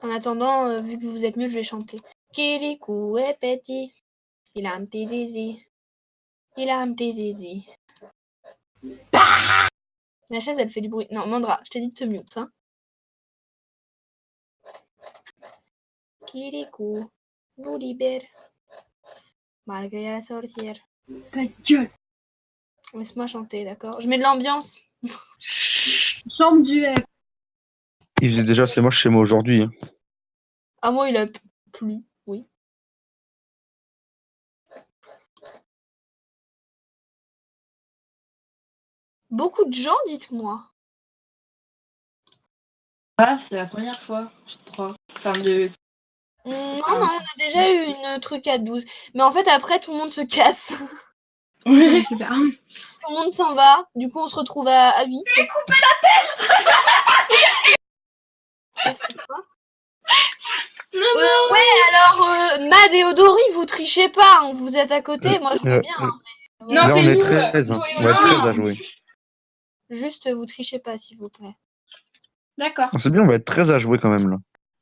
En attendant, vu que vous êtes mieux, je vais chanter. Kirikou est petit, il a un petit zizi. Il a un petit zizi. Ma chaise, elle fait du bruit. Non, Mandra, je t'ai dit de te mute, hein. Kirikou nous libère, malgré la sorcière. Ta gueule. Laisse-moi chanter, d'accord? Je mets de l'ambiance. Chante du F. Il faisait déjà assez moche chez moi aujourd'hui. Hein. Ah, moi, il a plu, oui. Beaucoup de gens, dites-moi. Ah, c'est la première fois, je crois. Enfin, de... Non, on a déjà eu une truc à 12. Mais en fait, après, tout le monde se casse. Ouais. Super. Tout le monde s'en va. Du coup, on se retrouve à 8. J'ai coupé la tête. Qu'est-ce que quoi? Non, Ouais, alors, Mad et Odori, vous trichez pas. Hein. Vous êtes à côté. Moi, je veux bien. Hein, mais Non, là, c'est on est nous, 13. Hein. nous, On va être 13 non. à jouer. Juste, vous trichez pas, s'il vous plaît. D'accord. C'est bien, on va être 13 à jouer quand même là.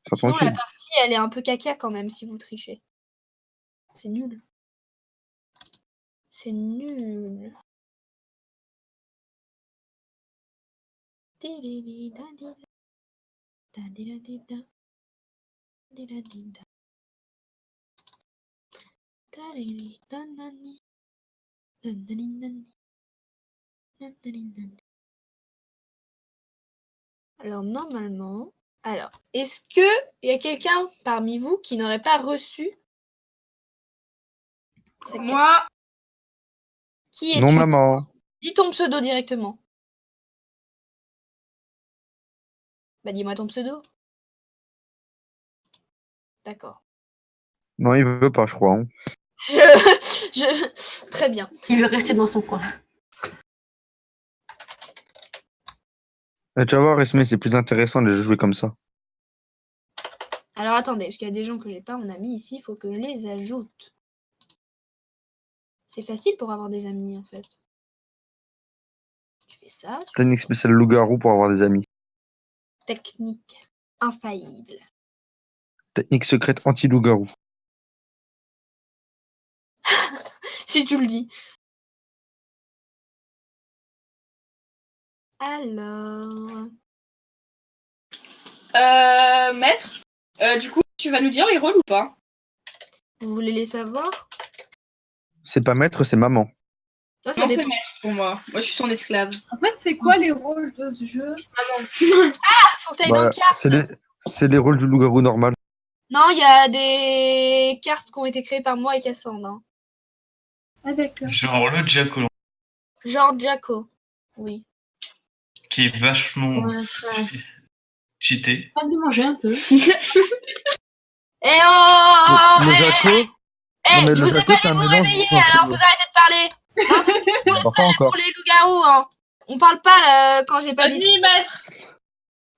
Enfin, Sinon, tranquille. la partie, elle est un peu caca quand même, si vous trichez. C'est nul. C'est nul. Alors, normalement... Alors, est-ce que il y a quelqu'un parmi vous qui n'aurait pas reçu cette carte? Moi, Qui es-tu? Non, maman. Dis ton pseudo directement. Bah, dis-moi ton pseudo. D'accord. Non, il veut pas, je crois. Hein. Très bien. Il veut rester dans son coin. Tu vas voir, Esmé, c'est plus intéressant de jouer comme ça. Alors, attendez, parce qu'il y a des gens que j'ai pas en ami ici, il faut que je les ajoute. C'est facile pour avoir des amis, en fait. Tu fais ça, tu fais Technique ça. spéciale loup-garou pour avoir des amis. Technique infaillible. Technique secrète anti-loup-garou. Si tu le dis. Alors... maître, du coup, tu vas nous dire les rôles ou pas? Vous voulez les savoir? C'est pas maître, c'est maman. Oh, ça Non, c'est dépend. maître pour moi. Moi, je suis son esclave. En fait, c'est quoi les rôles de ce jeu? Faut que t'ailles dans Bah, cartes. c'est les rôles du loup-garou normal. Non, il y a des cartes qui ont été créées par moi et Cassandre. Hein. Ah d'accord. Genre le Jaco, Genre Jaco. Oui. qui est vachement cheaté. Pas de manger un peu. Eh oh Le Jaco. Non, mais je le vous ai Jaco, pas c'est dit un de vous mélange réveiller, entre- alors vous arrêtez de parler. Non, ça c'est Bah, pas encore. pour les loups-garous. Hein. On parle pas là, quand j'ai pas dit. Vas-y, maître.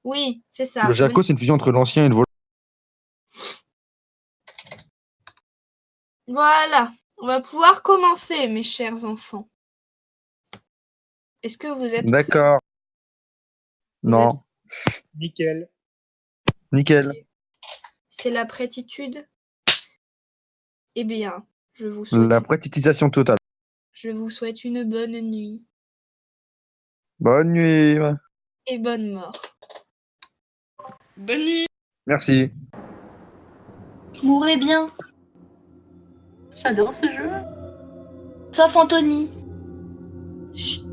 Oui, c'est ça. Le Jaco, c'est une fusion entre l'ancien et le voleur. Voilà. On va pouvoir commencer, mes chers enfants. Est-ce que vous êtes prêts? D'accord. Vous Non. Nickel. Nickel. C'est la prétitude? Eh bien, je vous souhaite, La prétitisation totale. une bonne nuit Bonne nuit. et bonne mort. Bonne nuit. Merci. Mourrez bien. J'adore ce jeu. Sauf Anthony. Chut.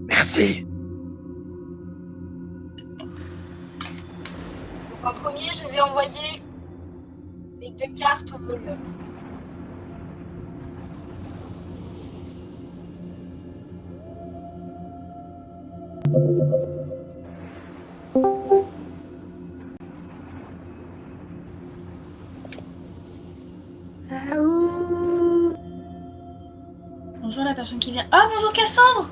Merci. Donc en premier, je vais envoyer les 2 cartes au voleur. Bonjour la personne qui vient. Ah, bonjour Cassandre.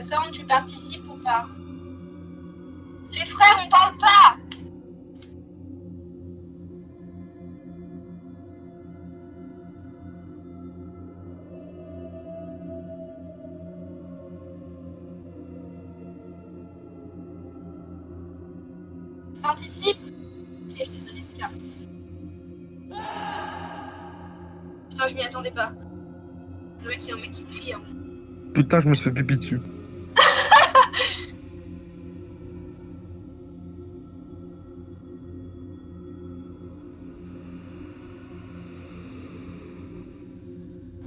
Cassandre, tu participes ou pas? Les frères, on parle pas! Participe! Et je t'ai donné une carte. Putain, je m'y attendais pas. Le mec, il y a un mec qui crie. Hein. Putain, je me suis fait pipi dessus.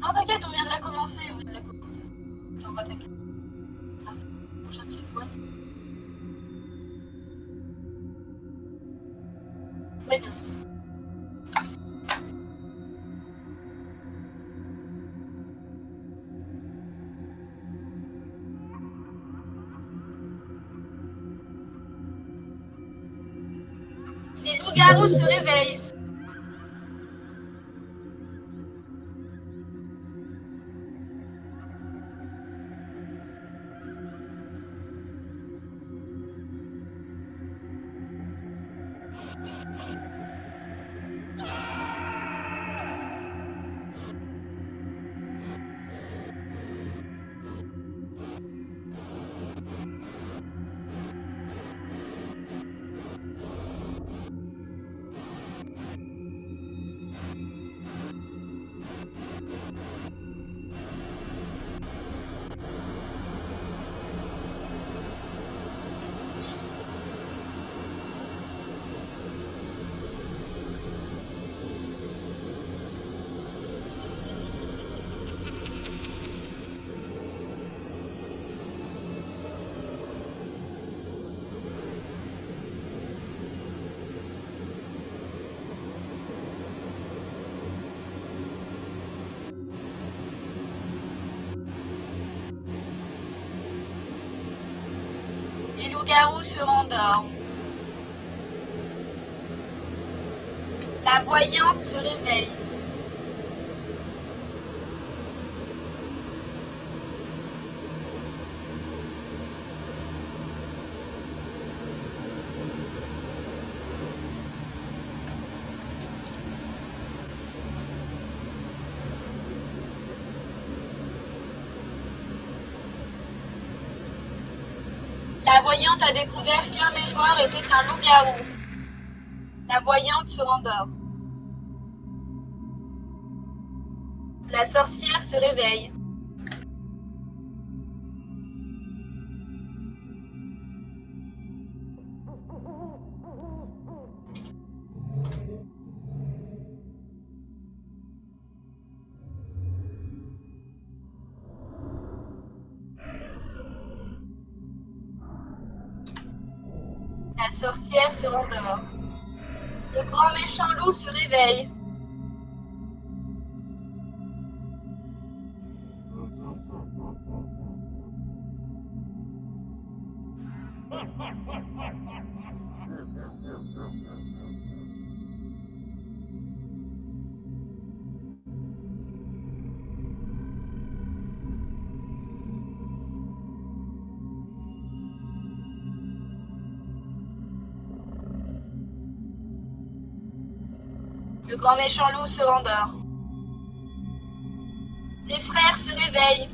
Non, t'inquiète, on vient de la commencer. J'envoie ta carte. Ah, prochain téléphone. Buenos. Les loups-garous se réveillent. Les loups-garous se rendorment. La voyante se réveille. La voyante a découvert qu'un des joueurs était un loup-garou. La voyante se rendort. La sorcière se réveille. La sorcière se rendort. Le grand méchant loup se réveille. Le grand méchant loup se rendort. Les frères se réveillent.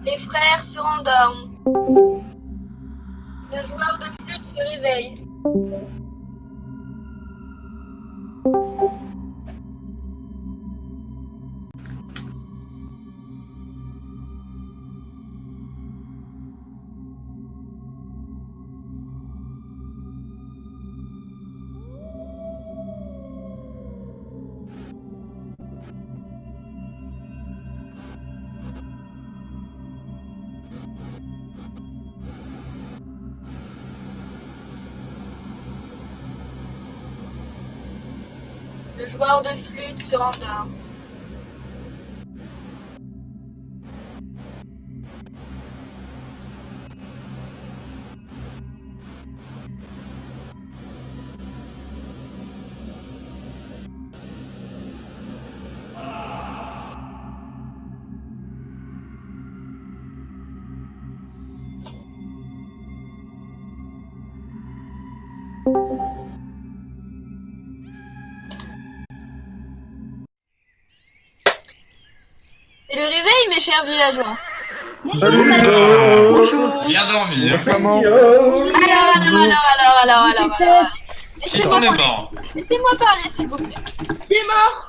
Les frères se rendorment. Le joueur de flûte se réveille. Le joueur de flûte se rendort. C'est le réveil, mes chers villageois. Bonjour. Bien dormi. Hein. Maman. Alors. Laissez-moi Qui est parler. mort? Laissez-moi parler, s'il vous plaît. Qui est mort?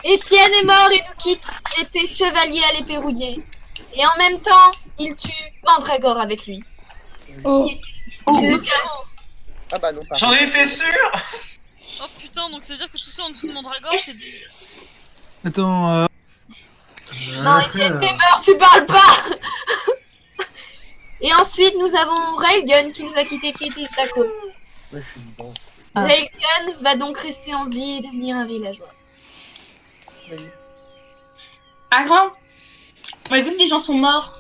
Étienne est mort et nous quitte. Il était chevalier à l'épée rouillée. Et en même temps, il tue Mandragore avec lui. Oh. Loup-garou. Ah bah non, pas. J'en étais sûr. Oh putain, donc c'est-à-dire que tout ça en dessous de Mandragore, c'est du... Attends, Non, Étienne, t'es mort, tu parles pas. Et ensuite, nous avons Railgun qui nous a quitté, qui était Flaco. Ouais, c'est bon. Ah. Railgun va donc rester en vie et devenir un villageois. Ah, grand. Ouais, vu que les gens sont morts.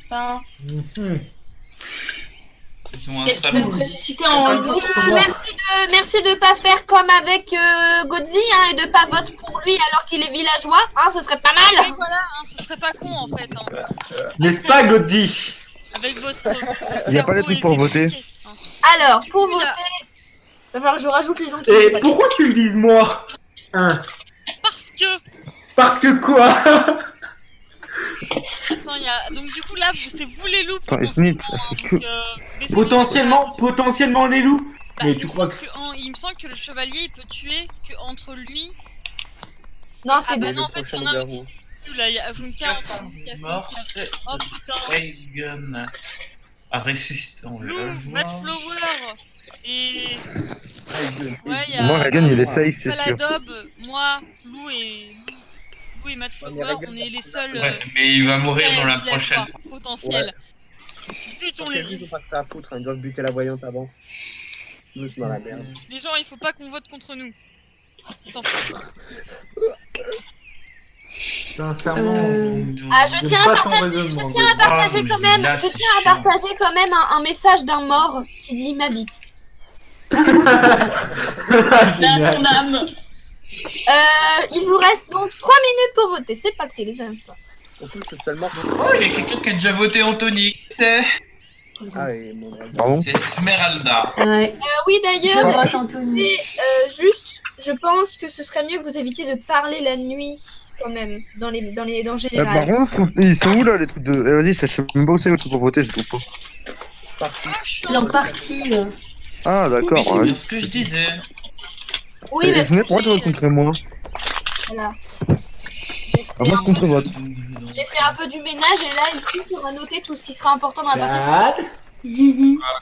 Enfin, Ils ont un peut-être salaud. ressusciter en gros. Merci de pas faire comme avec Godzi hein, et de pas voter pour lui alors qu'il est villageois. Hein, ce serait pas Et mal. voilà, hein, ce serait pas con en fait. Hein. n'est-ce pas, Godzi? Avec votre... Il y a pas les trucs pour voter. Hein. Alors, pour Oui, là. voter, il va falloir que je rajoute les gens qui Et votent. pourquoi tu me vises moi? Hein? Parce que... Parce que quoi? Attends, il y a... Donc du coup là, c'est vous les loups. Attends, et Snitch, potentiellement, est-ce hein, que- donc, laissez-moi- Potentiellement les loups? Bah, Mais il tu me crois semble il me semble que le chevalier il peut tuer que entre lui. Non, c'est Ah bah deux. non, en fait, il y en a un qui tue là, il y a Avunka. Mort. Oh putain. Reagan. À résistant. Lou, Matt Flower et... Ouais, il y a... Moi, Reagan, il est safe, c'est sûr. Saladob, moi, Lou et Matt Flower, on est les seuls... Ouais, mais il va mourir dans la villageois prochaine. potentiels. Butons Parce les que ils ont loups. pas que ça à foutre, hein. Ils doivent buter la voyante avant. Nous, je dans la merde. Les gens, il faut pas qu'on vote contre nous. Ils s'en foutent. Sincèrement. Ah, je tiens à partager quand même. Là, Je c'est tiens à chiant. partager quand même un message d'un mort qui dit ma bite. Là, Génial. son âme. Il vous reste donc 3 minutes pour voter. C'est pacté, les enfants. En plus, c'est seulement. Oh, il y a quelqu'un qui a déjà voté Anthony. C'est Ah, et mon Dieu. Pardon? Esmeralda. Ouais. Oui, d'ailleurs, Je vote Anthony. et, juste, je pense que ce serait mieux que vous évitiez de parler la nuit, quand même, dans le Par général. contre, ils sont où là les trucs de. Vas-y, je sais même pas où c'est le truc pour voter, je trouve pas. Parti. Il est en partie. Ah, d'accord. Oui, c'est ouais. bien ce que je disais. Oui, Et parce Snake, que pourquoi tu votes contre moi? voilà. Ah, moi, je contre-vote. J'ai fait un peu du ménage et là, ici, sera noté tout ce qui sera important dans la partie. Dad?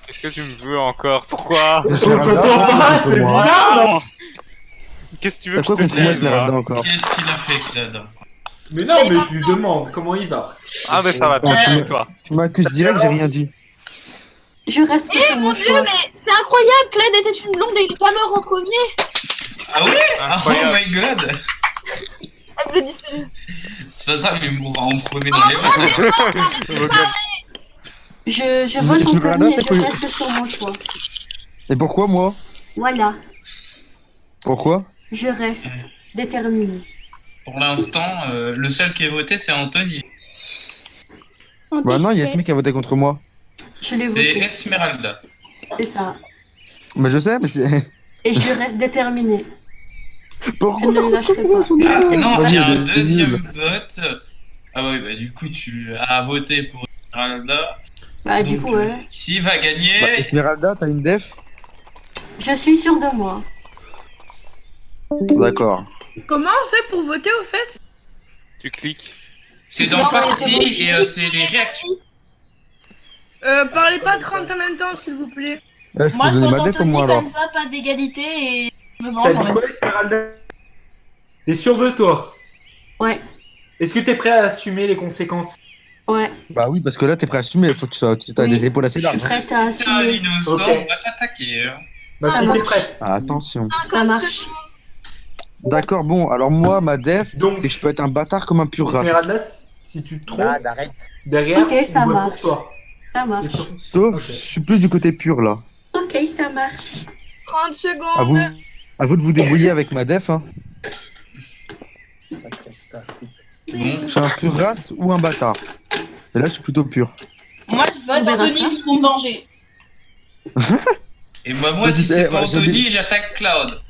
Qu'est-ce que tu me veux encore? Pourquoi? On t'entend pas, c'est bizarre, non? Qu'est-ce que tu veux T'as que quoi je te contre moi, dise, Esmeralda, moi encore? Qu'est-ce qu'il a fait, Claude? Mais non, mais je lui demande comment il va. Ah, mais ça va, Ouais, très tu bien, me- toi. Tu m'accuses direct, j'ai rien dit. Je reste sur Mon mon dieu, choix. mais c'est incroyable! Claude était une blonde et il est pas mort en premier! Ah ouais? Oh Incroyable. my god! Applaudissez-le! C'est pas grave, il mourra en premier dans les mains. Je vote Esmeralda, Anthony et c'est je quoi? reste sur mon choix. Et pourquoi moi? Voilà. Pourquoi? Je reste déterminée. Pour l'instant, le seul qui est voté, c'est Anthony. Bah non, il y a Smith qui a voté contre moi. Je l'ai C'est voté. Esmeralda. C'est ça. Bah je sais, mais c'est. Et je reste déterminée. Je Pourquoi? ne le lâcherai pas. Non, il y a Vas-y, un c'est deuxième nul. vote Ah ouais, bah du coup, tu as voté pour Esmeralda. Bah, du Donc, coup, ouais. qui va gagner? Bah, Esmeralda, t'as une def? Je suis sûre de moi. D'accord. Comment on fait pour voter au fait? Tu cliques. C'est dans Non, mais partie c'est et bon. c'est les réactions. Parlez pas 30 en même temps, s'il vous plaît. Eh, je Moi, peux je donner vote ma def au Anthony moins comme alors. ça, pas d'égalité et je me T'as venge. dit quoi, Esmeralda? T'es sûr de toi? Ouais, Est-ce que t'es prêt à assumer les conséquences? ouais. Bah oui, parce que là, t'es prêt à assumer. Faut que tu as Oui. des épaules assez Je suis larges. Hein. prête à Si t'as assumer. l'innocent, Ok. on va t'attaquer. Hein. Bah, Ça si t'es marche. prêt. Ah, attention. 50 marche. secondes. D'accord, bon, alors moi, ma def, Donc, c'est que je peux être un bâtard comme un pur race. Esmeralda, si tu te trompes, Bah, arrête. derrière, Ok, ça on vote marche. pour toi. Ça marche. Et sur- Sauf, Ok. je suis plus du côté pur là. Ok, ça marche. 30 À secondes. vous, à vous de vous débrouiller avec ma def. Hein. Bon, Je suis un pur race ou un bâtard. Et là, je suis plutôt pur. Moi, je On vote verra Anthony ça. pour me venger. et moi, Vas-y, si c'est eh, pas bah, j'ai Anthony, oublié. j'attaque Cloud.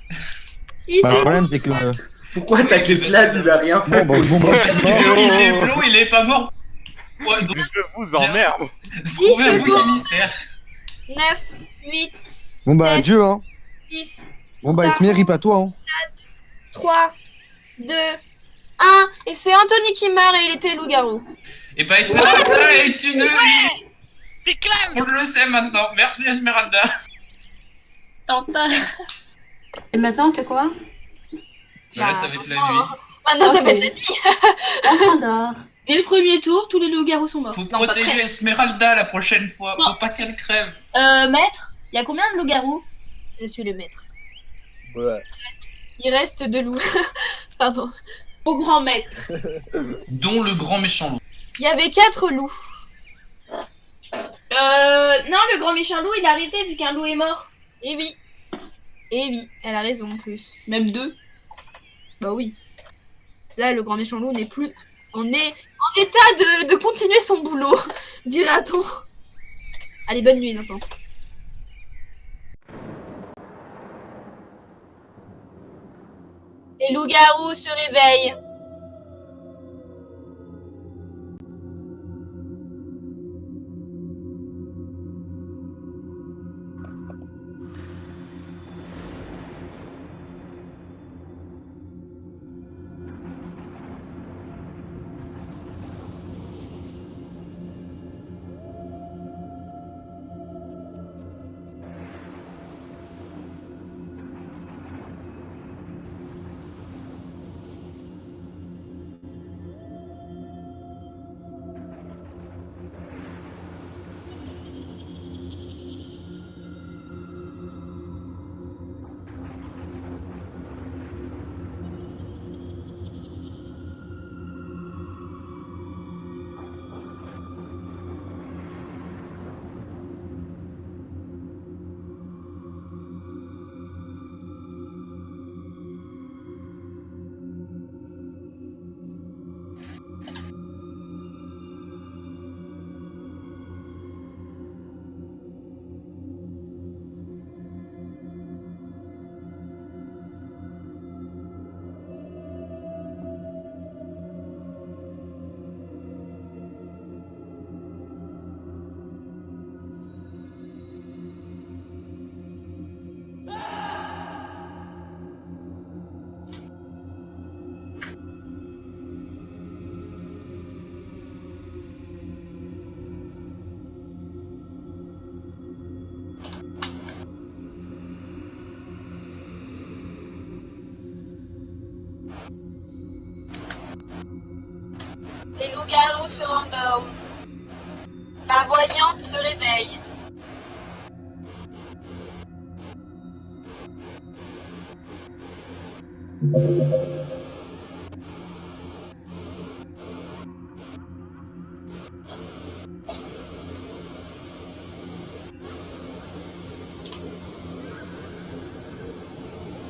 6 Bah, le secondes. problème, c'est que. Pourquoi t'attaquer là, il a rien fait? Bon, bah, Parce que il est blond, il est pas mort. Ouais, donc, Je vous emmerde. trouver un bouc secondes. émissaire. 9, 8, bon, bah, 7, adieu, hein. 6, Bon, bah, 5, Esmer, rip à toi, hein. 3, 2, 1. Et c'est Anthony qui meurt et il était loup-garou. Et bah, Esmeralda est une. Déclame. On le sait maintenant. Merci, Esmeralda. Tenta. Et maintenant, on fait quoi? Là, ça va être la non, nuit. Maintenant, ça Ok. va être la nuit. On s'endort. Dès le premier tour, tous les loups-garous sont morts. Faut Non, pas protéger prêt. Esmeralda la prochaine fois. Non. Faut pas qu'elle crève. Maître, il y a combien de loups-garous? Je suis le maître. Ouais. Il reste 2 loups. Pardon. Au grand maître. Dont le grand méchant loup. Il y avait 4 loups. Non, le grand méchant loup, il a arrêté vu qu'un loup est mort. Et oui. Et oui, elle a raison en plus. Même deux. Bah oui. Là, le grand méchant loup n'est plus en état de continuer son boulot, dira-t-on. Allez, bonne nuit, les enfants. Les loups-garous se réveillent. Les loups-garous se rendorment. La voyante se réveille.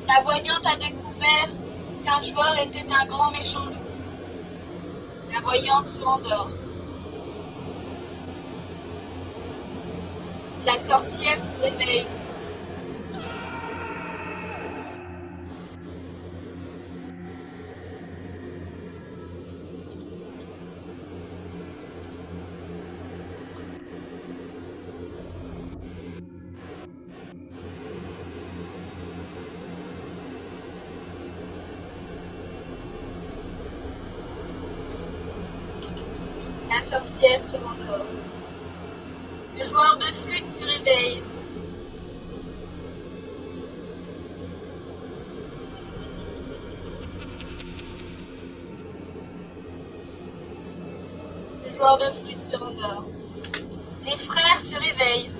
La voyante a découvert qu'un joueur était un grand méchant loup. La voyante se rendort. La sorcière se réveille. La sorcière se rendort. Le joueur de flûte se réveille. Le joueur de flûte se rendort. Les frères se réveillent.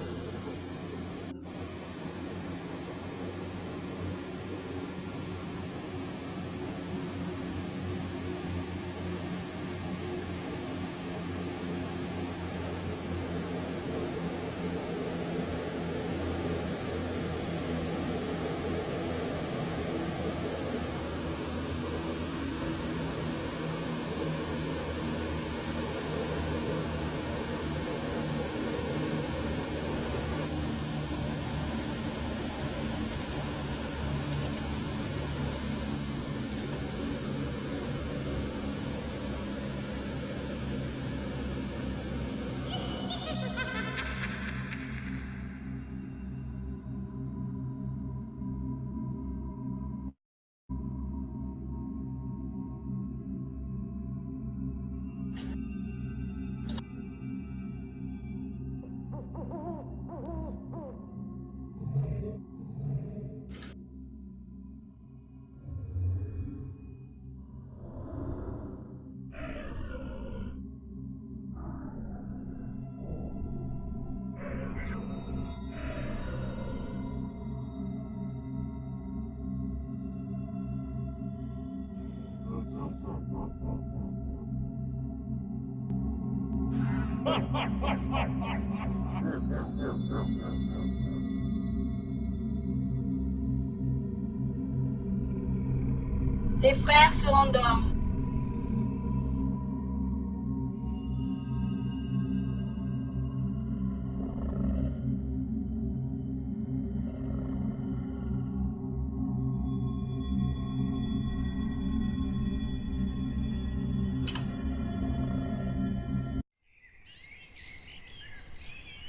Les frères se rendorment.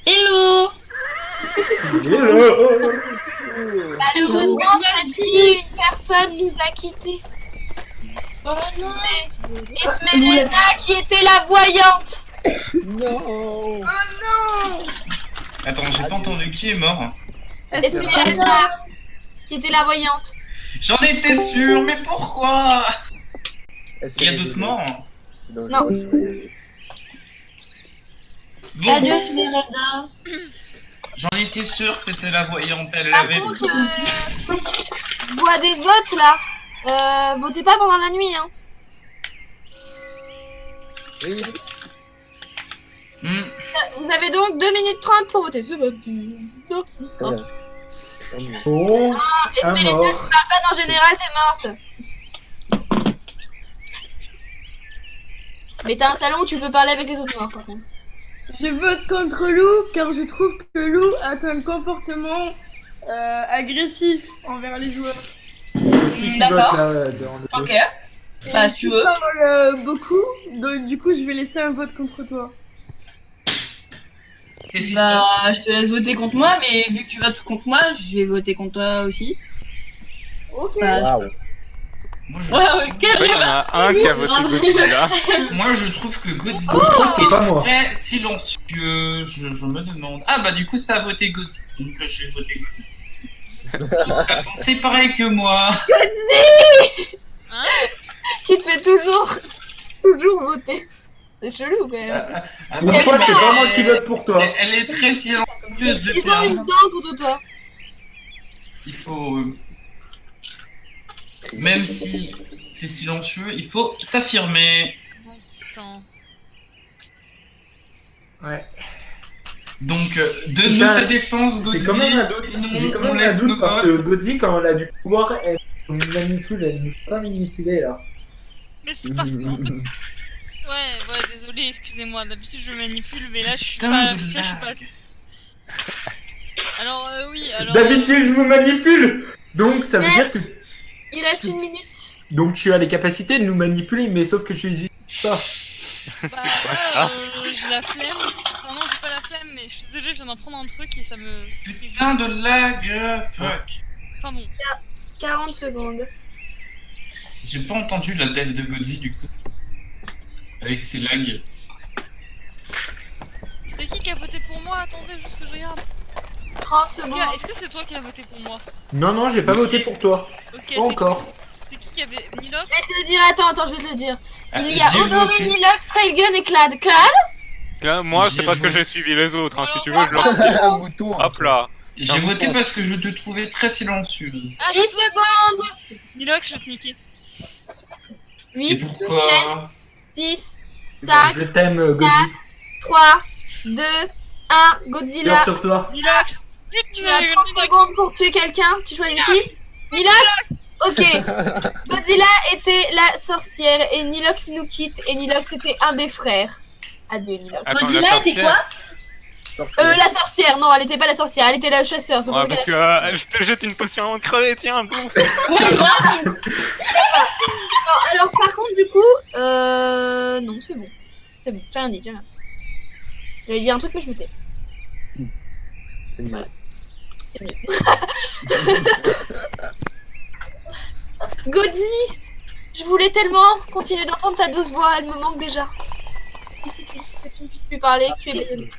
Hello. Malheureusement, cette nuit, une personne nous a quittés. Oh non. Esmeralda, qui était la voyante. Non. Attends, j'ai pas entendu qui est mort. Esmeralda, qui était la voyante. J'en étais sûr, mais pourquoi? Il y a d'autres morts? Non. Bon, Adieu Esmeralda. j'en étais sûr que c'était la voyante, elle Par avait... contre, je vois des votes là. Votez pas pendant la nuit, hein. Oui. Hmm. Vous avez donc 2 minutes 30 pour voter. C'est parti. Voilà. Bon, un Esmeralda, tu mort. parles pas en général, t'es morte. Mais t'as un salon où tu peux parler avec les autres morts, par contre. Je vote contre Lou car je trouve que Lou a un comportement agressif envers les joueurs. Qui vote D'accord. là dans le... Ok. Bah, si tu veux. Parle beaucoup, donc du coup je vais laisser un vote contre toi. Qu'est-ce qui se Bah, passe? je te laisse voter contre moi, mais vu que tu votes contre moi, je vais voter contre toi aussi. Ok. Bah, Waouh. Moi, je... ouais, ok. Il y en a un qui a voté Godzilla. Moi, je trouve que Godzilla Pourquoi c'est pas moi? est très silencieux. Je me demande... Ah bah du coup, ça a voté Godzilla. Donc je vais voter Godzilla. C'est pareil que moi. Hein? Tu te fais toujours voter. C'est chelou, quand même. Une fois, c'est pas moi qui vote pour toi. Elle est très silencieuse depuis Ils ont un une moment. dent contre toi. Il faut... Même si c'est silencieux, il faut s'affirmer. Putain. Ouais. Donc, donne-nous ta défense, J'ai quand même Godzilla, un doute, sinon j'ai quand on même un laisse nos doute parce que votes. Godzi, quand elle a du pouvoir, elle nous manipule, elle nous fait pas manipuler là. Mais c'est parce qu'en fait... Ouais, désolé, excusez-moi. D'habitude, je manipule, mais là, je suis Putain pas... de Je suis pas... lag. Alors, oui, alors... D'habitude, je vous manipule. Donc, ça veut dire que Il reste 1 minute. donc tu as les capacités de nous manipuler, mais sauf que tu les utilises pas. Bah, là, j'ai la flemme. Enfin, non, j'ai pas la flemme, mais je suis désolée, je viens d'en prendre un truc et ça me... Putain de lag, fuck. Enfin bon. 40 secondes. J'ai pas entendu la dev de Godzilla du coup. Avec ses lags. moi, attendez juste que je regarde. 30 secondes. Est-ce que c'est toi qui as voté pour moi? Non, j'ai pas voté pour toi. Ok, Pas encore. C'est qui avait Nilox? Je vais te le dire, attends, je vais te le dire. Il y a J'ai Odoré, voté. Nilox, Railgun et Clad. Clad, Là, moi, c'est J'ai parce que voté. j'ai suivi les autres. Hein. Si tu veux, Attends, je leur... Un mouton. Hop là. J'ai voté parce que je te trouvais très silencieux. 10 secondes. Nilox, je vais te niquer. Et 8, pourquoi 10, 5, Je t'aime, Gozi. 3, 2, 1, Godzilla. Cœur sur toi. Nilox! Tu as 30 secondes pour tuer quelqu'un. Tu choisis qui? Nilox. Ok. Godzilla était la sorcière et Nilox nous quitte et Nilox était un des frères. Adieu Nilox. Attends, Godzilla, la c'est quoi? sorcière. La sorcière, non, elle était pas la sorcière, elle était la chasseuse. C'est pour Ouais, ça parce qu'elle que je te jette une potion avant de crever, tiens, bouffe. Non, alors par contre, du coup, non, c'est bon. C'est bon, j'ai rien dit, J'avais dit un truc, mais je me tais. C'est mieux. C'est mieux. Godzi, je voulais tellement continuer d'entendre ta douce voix, elle me manque déjà. Si c'est triste que tu ne puisses plus parler, que tu es baïonné.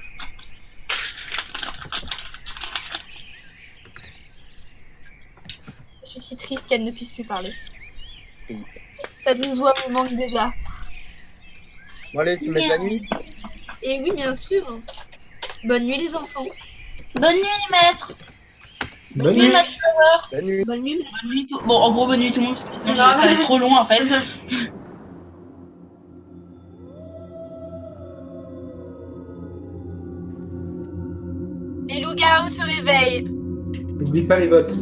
Je suis si triste qu'elle ne puisse plus parler. Sa douce voix me manque déjà. Bon, allez, tu mets de la nuit. Et oui, bien sûr. Bonne nuit les enfants. Bonne nuit, maître. Bonne nuit. La nuit. Bonne nuit. Bonne nuit Bon, en gros, bonne nuit tout le monde, parce que sinon ça va être trop long en fait. Les loups-garous se réveillent. N'oublie pas les votes.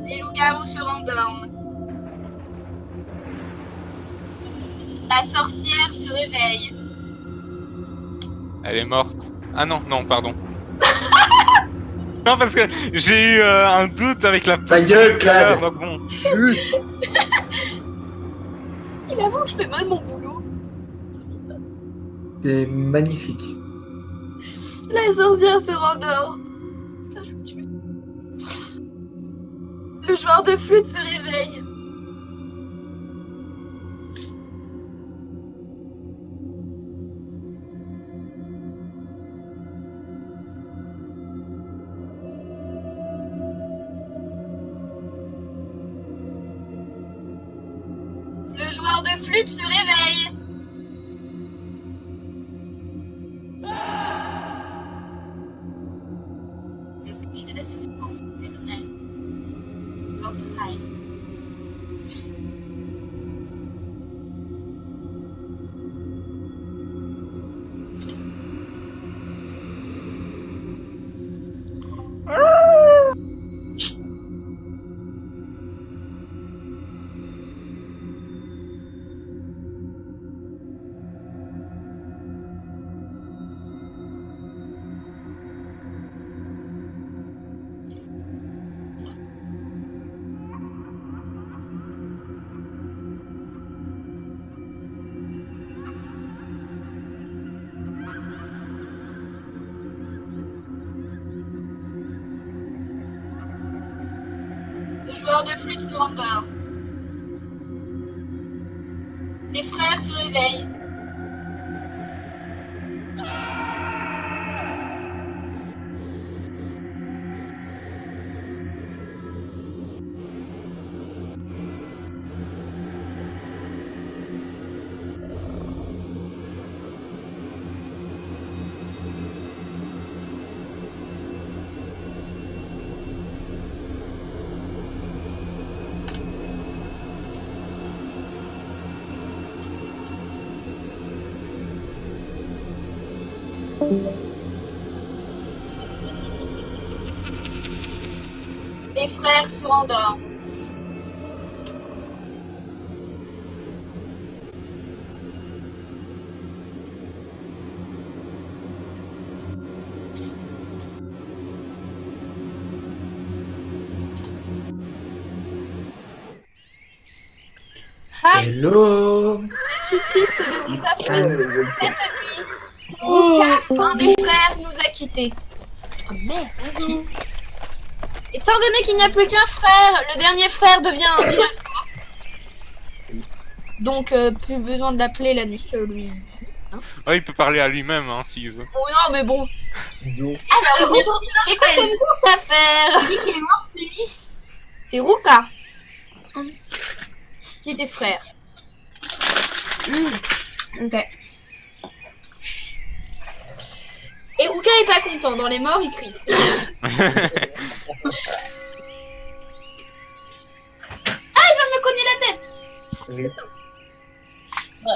Les loups-garous se rendorment. La sorcière se réveille. Elle est morte. Ah non, pardon. Non, parce que j'ai eu un doute avec la potion gueule, tout à l'heure, Clad. donc bon. Il avoue que je fais mal mon boulot. C'est magnifique. La sorcière se rendort. Putain, je vais me tuer. Le joueur de flûte se réveille. Le joueur de flûte se réveille. Le cri de la souffrance éternelle. Votre rêve. Le joueur de flûte se rendort. Les frères se réveillent. Les frères se rendorment. Hello. Je suis triste de vous avouer Ouais, cette nuit, Ruka, un des frères, nous a quittés. Oh merde. Étant donné qu'il n'y a plus qu'un frère, le dernier frère devient un villageois. Donc, plus besoin de l'appeler la nuit, je lui... Oh, il peut parler à lui-même hein, s'il veut. Oh non, mais bon. Bisous. Alors, aujourd'hui, j'ai quoi comme course à faire? Qui est mort, lui? C'est Ruka. Qui est des frères. Ok. Et Ruka est pas content, dans les morts, il crie. Ah, il vient de me cogner la tête. Rip.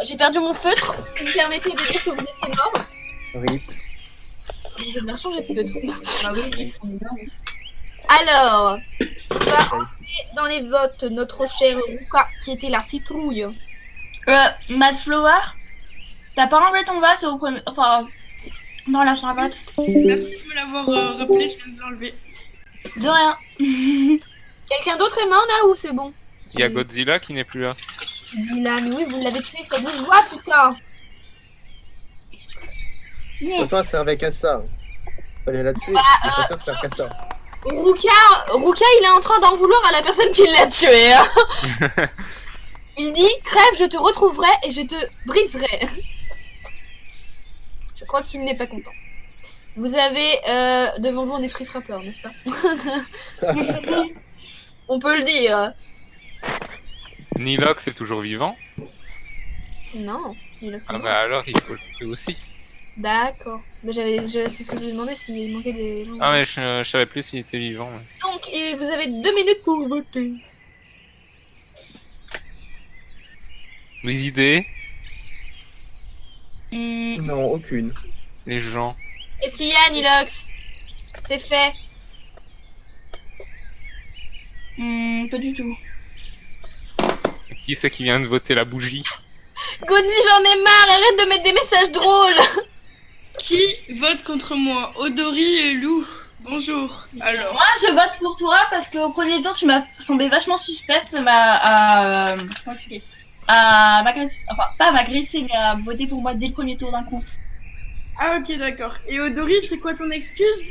J'ai perdu mon feutre, qui me permettait de dire que vous étiez mort. Rip. Je vais changer de feutre. Alors, on va entrer dans les votes notre chère Ruka, qui était la citrouille. Mad Flower, t'as pas enlevé ton vote au premier... Enfin, dans la fin vote. Merci de me l'avoir rappelé, je viens de l'enlever. De rien. Quelqu'un d'autre est mort là ou c'est bon? Il y a Godzilla qui n'est plus là. Dis là, mais oui, vous l'avez tué, ça 12 voix, putain! De toute façon, elle servait qu'à ça. Fallait la tuer. Je préfère se faire qu'à ça. Ruka, il est en train d'en vouloir à la personne qui l'a tué. Hein. Il dit, crève, je te retrouverai et je te briserai. Je crois qu'il n'est pas content. Vous avez devant vous un esprit frappeur, n'est-ce pas? On peut le dire. Nilox est toujours vivant. Non. Il a Ah bah alors il faut le tuer aussi. D'accord. Mais c'est ce que je vous ai demandé s'il manquait des gens. Ah mais je savais plus s'il était vivant. Ouais. Donc, vous avez 2 minutes pour voter. Des idées? Non, aucune. Les gens. Est-ce qu'il y a Nilox? C'est fait. Pas du tout. Qui c'est qui vient de voter la bougie? Gaudi, j'en ai marre, arrête de mettre des messages drôles. Qui vote contre moi? Odori et Lou. Bonjour. Alors. Moi, je vote pour toi parce qu'au premier tour, tu m'as semblé vachement suspecte à m'agresser. Enfin, pas à m'agresser, mais à voter pour moi dès le premier tour d'un coup. Ah, ok, d'accord. Et Odori, c'est quoi ton excuse?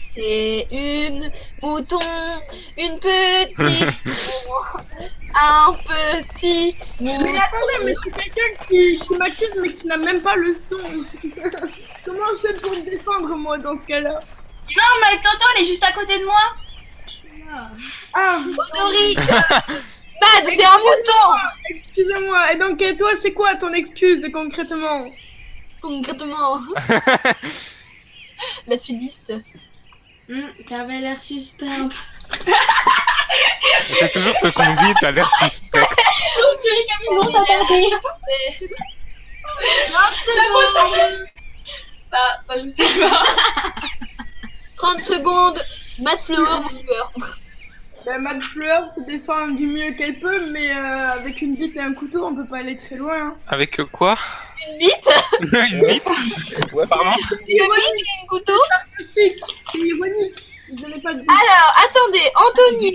C'est une mouton, une petite, un petit mouton. Mais attendez, mais c'est quelqu'un qui m'accuse mais qui n'a même pas le son. Comment je fais pour me défendre moi dans ce cas-là? Non, mais tonton, elle est juste à côté de moi. Ah, Odori, Mad, t'es un mouton. excusez-moi. Et donc, et toi, c'est quoi ton excuse concrètement? Concrètement, la sudiste. T'avais l'air suspect. C'est toujours ce qu'on dit, t'as l'air suspect. 30 secondes. Bah, je sais pas. 30 secondes. Mad Flower en sueur. Mad Fleur se défend du mieux qu'elle peut, mais avec une bite et un couteau, on peut pas aller très loin. Hein. Avec quoi? Une bite. Une bite? Ouais, Pardon? Une bite et un couteau. Sarcastique, c'est ironique. Je n'ai pas de bite. Alors, attendez, Anthony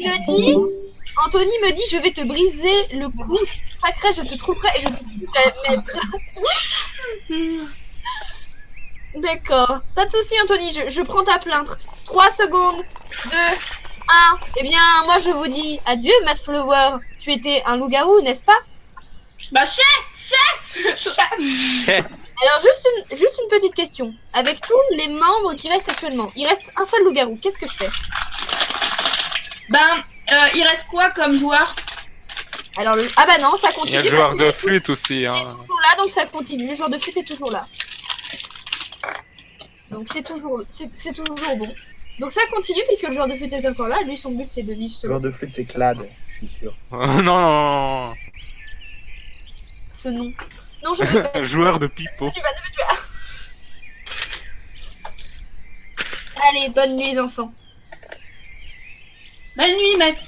me dit, je vais te briser le cou, je te traquerai, je te trouverai et je te mettre. D'accord, pas de souci, Anthony, je prends ta plainte. 3 secondes, 2, 1. Eh bien, moi je vous dis adieu, Mad Flower. Tu étais un loup-garou, n'est-ce pas? Bah, Alors, juste une petite question. Avec tous les membres qui restent actuellement, il reste un seul loup-garou. Qu'est-ce que je fais? Ben, il reste quoi comme joueur? Alors, ah bah non, ça Il y continue. a le joueur parce de qu'il flûte aussi. Hein. est toujours là, donc ça continue. Le joueur de flûte est toujours là. Donc c'est toujours bon. Donc ça continue puisque le joueur de flûte est encore là. Lui, son but c'est de vivre Le ce, joueur de flûte, c'est Clad, je suis sûr. Non, non, ce nom. Non, je veux pas. non. Joueur de pipeau. Tu vas te tuer. Allez, bonne nuit les enfants. Bonne nuit, maître.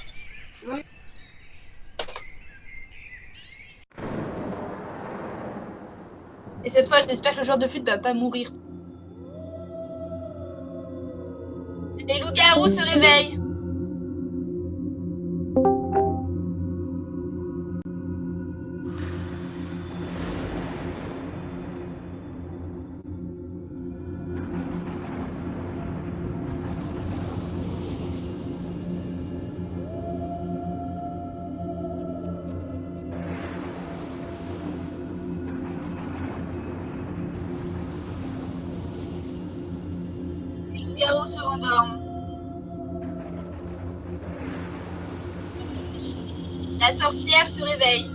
Et cette fois, j'espère que le joueur de flûte va pas mourir. Les loups-garous se réveillent. loup-garou se rendorme. La sorcière se réveille.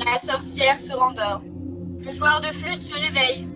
La sorcière se rendort. Le joueur de flûte se réveille.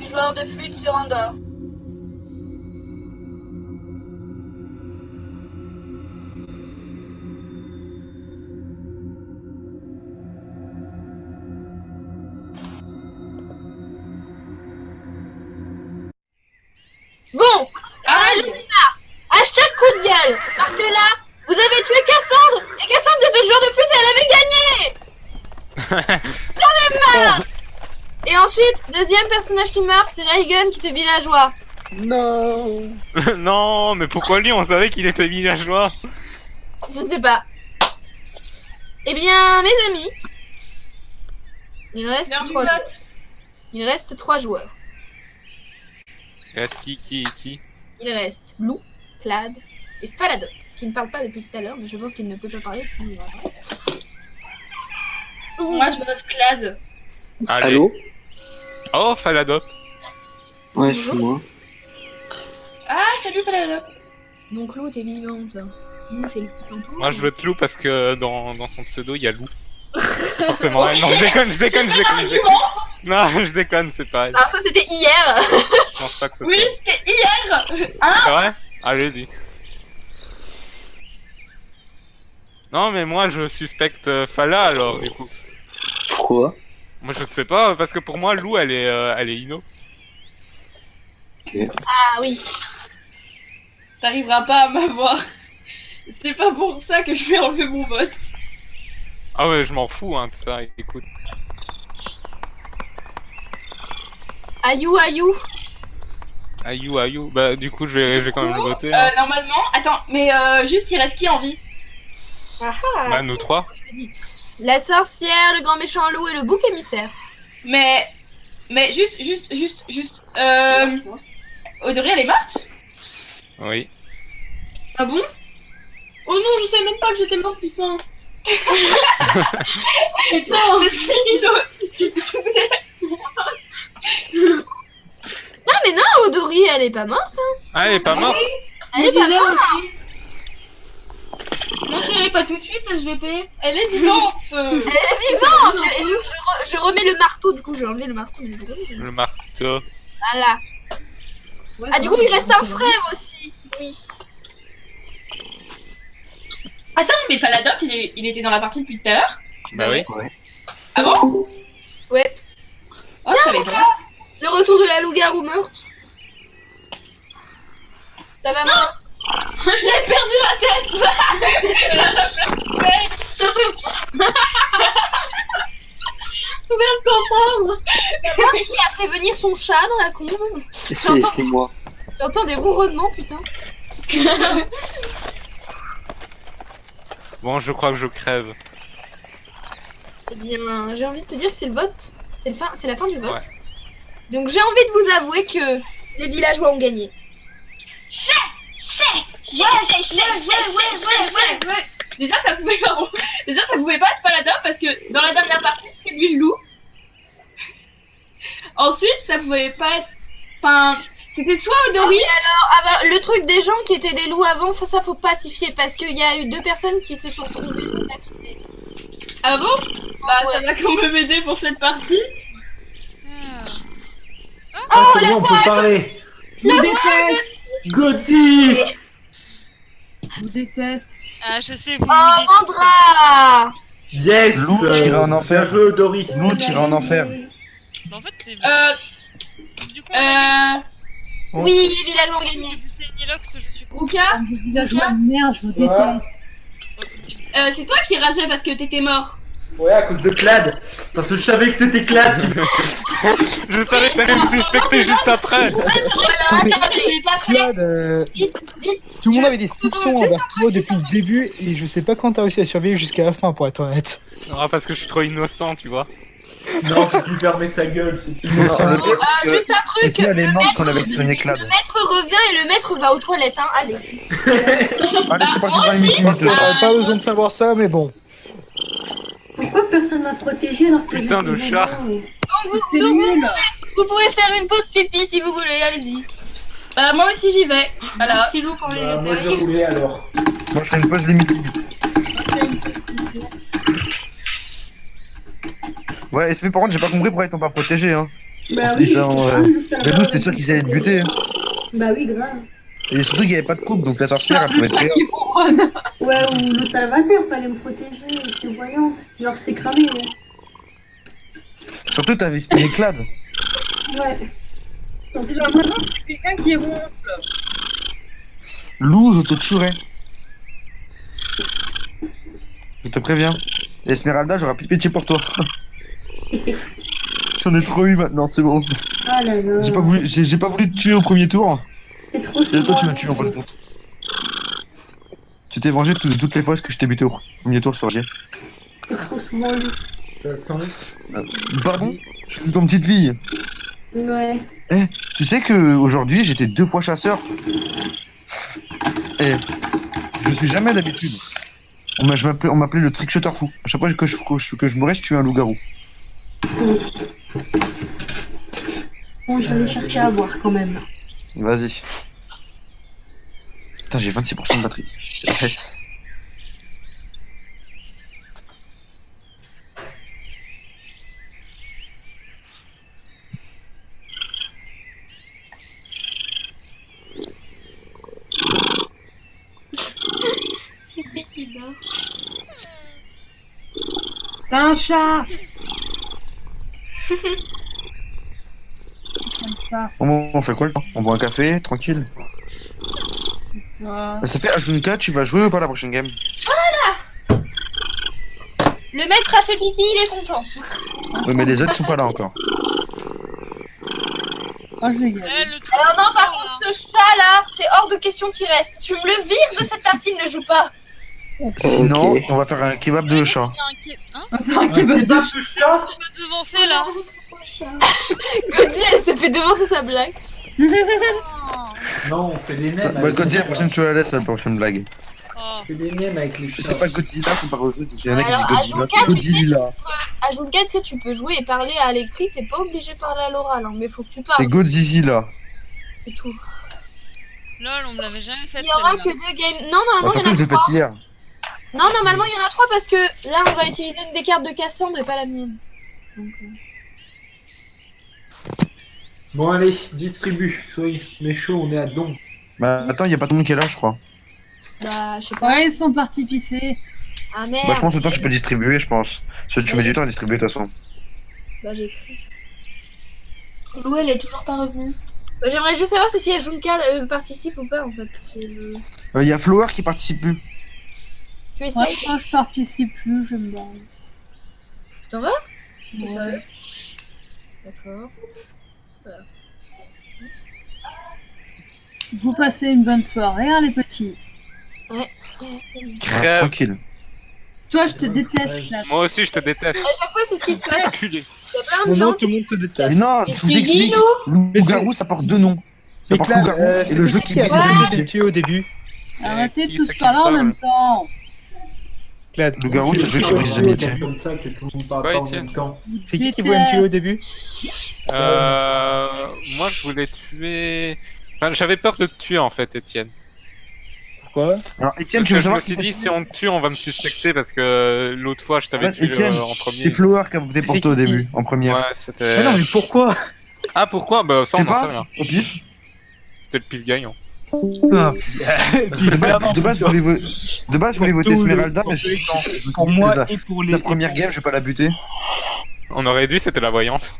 Le joueur de flûte se rendort. Bon, là j'en ai marre. Hashtag coup de gueule. Parce que là, vous avez tué Cassandre. Et Cassandre c'était le joueur de flûte et elle avait gagné. J'en ai marre. Et ensuite, deuxième personnage qui meurt, c'est Raygun qui était villageois. Non. Non, mais pourquoi lui? On savait qu'il était villageois. Je ne sais pas. Eh bien, mes amis, il reste 3 joueurs. Il reste 3 joueurs. Il reste qui? Il reste Lou, Clad et Falado, qui ne parle pas depuis tout à l'heure, mais je pense qu'il ne peut pas parler sinon il va parler. Moi, je vote Clad. Allez. Allô? Oh, Falado. Ouais, c'est moi. Ah, salut Falado. Donc Lou, t'es vivante. Lou, c'est le plus longtemps. Moi, je vote Lou parce que dans son pseudo, il y a Lou. Forcément. Ouais, non, je déconne. Non, je déconne, c'est pareil. Alors ça, c'était hier. Je pense pas que Oui, c'était hier. Hein? c'est vrai? Allez, dis. Non, mais moi, je suspecte Fala, alors, du coup. Pourquoi? Moi, je ne sais pas, parce que pour moi, Lou, elle est Ino. Ah oui. T'arriveras pas à m'avoir. C'est pas pour ça que je vais enlever mon vote. Ah ouais, je m'en fous, hein, de ça, écoute. Ayou, ayou. Ayou. Bah, du coup, je vais quand même le voter. Normalement, attends, mais juste il reste qui en vie? Ah Bah, nous 3. je te dis. La sorcière, le grand méchant loup et le bouc émissaire. Mais juste. Audrey, elle est morte? Oui. Ah bon? Oh non, je sais même pas que j'étais mort, putain. Putain, Non mais non, Odori, elle est pas morte. Hein. Ah, elle est pas morte? Elle est pas morte. non, tu l'avais pas tout de suite, SVP. Elle est vivante. Elle est vivante. Je remets le marteau, du coup j'ai enlevé le marteau. Mais je remets Le marteau. Voilà. Ouais, Ah du coup il reste un frère aussi. Oui. Attends, mais Faladop, il était dans la partie depuis tout à l'heure? Bah oui. Ah bon? Ouais. Oh, je savais pas. Le retour de la loup-garou morte. Ça va moi? J'ai perdu la tête. Je viens de comprendre. Savoir qui a fait venir son chat dans la conve. C'est moi. J'entends des ronronnements, putain. Bon, je crois que je crève. Eh bien, j'ai envie de te dire que c'est le vote. C'est la fin du vote. Ouais. Donc j'ai envie de vous avouer que les villageois ont gagné. Ouais. Déjà, ça pouvait pas être Faladop parce que dans la dernière partie, c'était lui le loup. Ensuite, ça pouvait pas être. Enfin, c'était soit Odori. Ah oui, alors, le truc des gens qui étaient des loups avant, ça faut pacifier parce qu'il y a eu 2 personnes qui se sont retrouvées d'affilée. Ah bon? Bah, ça va quand même m'aider pour cette partie. Ah, c'est bon, on peut parler. La voix Gauthier. Je vous déteste. Ah, je sais, vous Oh, me dites. Mandra! Yes. Lou, t'iras en enfer. Bien joué, Dory. Lou, t'iras en enfer. Bah, en fait, c'est. Du coup, Oui, les villageois ont gagné. Nilox, je suis. Ruka, Villageois de merde, je vous déteste. c'est toi qui rageais parce que t'étais mort. Ouais, à cause de Clad. Parce que je savais que c'était Clad qui... Je savais que t'allais me suspecter juste après. Voilà, attendez. C'est pas fait. Claude, Dites, tout le monde tu- avait des soupçons juste envers un truc, toi juste depuis un le début et je sais pas quand t'as réussi à survivre jusqu'à la fin pour être honnête. Ah, parce que je suis trop innocent, tu vois. Non, c'est qu'il fermait sa gueule. C'est tout. Non, le pire, c'est que juste un truc. Esme, elle est Le morte quand on avait maître, exprimé Clad. le maître revient et le maître va aux toilettes, hein. Allez. Allez, c'est parti pour les mythes. J'aurais pas besoin de savoir ça, mais bon. Pourquoi personne n'a protégé alors que Putain de j'étais chat. vraiment- Donc, vous pouvez faire une pause pipi si vous voulez, allez-y. Moi aussi j'y vais. Voilà. Merci Lou pour les Bah, moi je vais détails. rouler alors. Moi, je ferai une pause limite. Ouais, Esme, par contre, j'ai pas compris pourquoi ils t'ont pas protégé, hein. Bah C'est oui, ça, c'est ouais. ça, nous, ça Mais va. nous, c'était sûr qu'ils allaient te buter. Hein. Bah oui, grave. Et surtout qu'il y avait pas de coupe, donc la sorcière, elle pouvait te faire. Ouais, ou le salvateur, fallait me protéger, j'étais voyante. Genre, c'était cramé. Hein. Surtout, t'avais spinné Clad. Ouais. Donc, J'ai l'impression que c'est quelqu'un qui est bon. Lou, je te tuerai. Je te préviens. Et Esmeralda, j'aurai plus de pitié pour toi. J'en ai trop eu maintenant, c'est bon. Ah là là. J'ai pas voulu te tuer au premier tour. C'est trop Et toi, souvent, tu m'as tué en fin de compte. Tu t'es vengé de toutes les fois que je t'ai buté au premier tour sur G. C'est trop souvent lui. De toute façon, Pardon? Je suis ton petite fille. Ouais. Tu sais que aujourd'hui j'étais 2 fois chasseur. Et je suis jamais d'habitude. On m'appelait le trickshotter fou. À chaque fois que je mourais, je tuais un loup-garou. Bon, je vais aller chercher à boire quand même. Vas-y. Putain, j'ai 26% de batterie. Yes. C'est un chat. On fait quoi le temps? On boit un café, tranquille. Ouais. Ça fait H24, tu vas jouer ou pas la prochaine game? Le maître a fait pipi, il est content. Oui, mais les autres sont pas là encore. Moi je vais y aller. Le truc, Alors non, par là. contre, ce chat-là, c'est hors de question qu'il reste. Tu me le vires de cette partie, ne joue pas. Sinon, on va faire un kebab de chat. Il y a un qui- Hein On va faire un kebab de de chat. Tu vas devancer là. Gaudi, elle se fait devancer sa blague. Non, on fait des nems. Bah, avec Gaudi, les la prochaine, tu la laisses, la prochaine blague. Oh. On fait des nems avec les chats. C'est pas Godzilla, c'est pas Rosé, il y en a qui Alors, à disent Godzilla, Jonka, c'est tu sais, Godzilla. À Junka, tu sais, tu peux jouer et parler à l'écrit, t'es pas obligé de parler à l'oral, hein, mais faut que tu parles. C'est Godzilla. C'est tout. Lol, on me l'avait jamais fait. Il y aura que celle-là. 2 games. Non, normalement, Bah, il y surtout, en je a l'ai fait 3. hier. Non, normalement, il y en a 3 parce que là, on va utiliser une des cartes de Cassandre et pas la mienne. Donc, Bon, allez, distribue. Soyez méchants, on est à don. Bah, attends, y a pas tout le monde qui est là, je crois. bah, je sais pas. Ouais, ils sont partis pisser. Ah merde. Bah, je pense que toi, tu peux distribuer, je pense. Parce que tu mets du temps à distribuer, de toute façon. Bah, j'ai écrit. Lou, elle est toujours pas revenue. Bah, j'aimerais juste savoir si Junka participe ou pas en fait. C'est le- Y a Flower qui participe plus. Tu Moi, essayes? quand je participe plus, je me barre. Tu t'en vas? Ouais. Sérieux? D'accord. Vous passez une bonne soirée, hein, les petits. Ouais, Ouais, tranquille. Toi, je te déteste, là. Moi aussi, je te déteste. à chaque fois, c'est ce qui se passe. Enculé. Il y a plein de Mon gens nom, tout le monde te Mais déteste. non, je vous explique. Loup-garou, ça porte 2 noms. Ça Mais porte Clad, loup-garou et le jeu qui a brise décidé les de amitiés. te tuer au début? Arrêtez qui tout c'est ce qui là en parle même temps. Clad, Loup-garou, c'est le jeu qui brise les amitiés. Comme ça que tout le monde parle Ouais, pas en Étienne. même temps. c'est qui voulait me tuer au début? Moi, je voulais tuer. Enfin, j'avais peur de te tuer en fait, Étienne. Pourquoi? Alors, Etienne, Parce tu que veux je savoir me suis dit, si on te tue, on va me suspecter parce que l'autre fois, je t'avais Ouais, tué Étienne, en c'est premier. Flower qui a voté pour C'est toi au qui début, en première. Ouais, c'était. Ah non, mais pourquoi? Ah, pourquoi? Bah, ça, Je on sais n'en sait pas, rien. au pif. C'était le pif gagnant. Ah, puis, De base, je voulais voter Esmeralda, mais pour moi et pour les. la première game, je vais pas la buter. On aurait dû, c'était la voyante.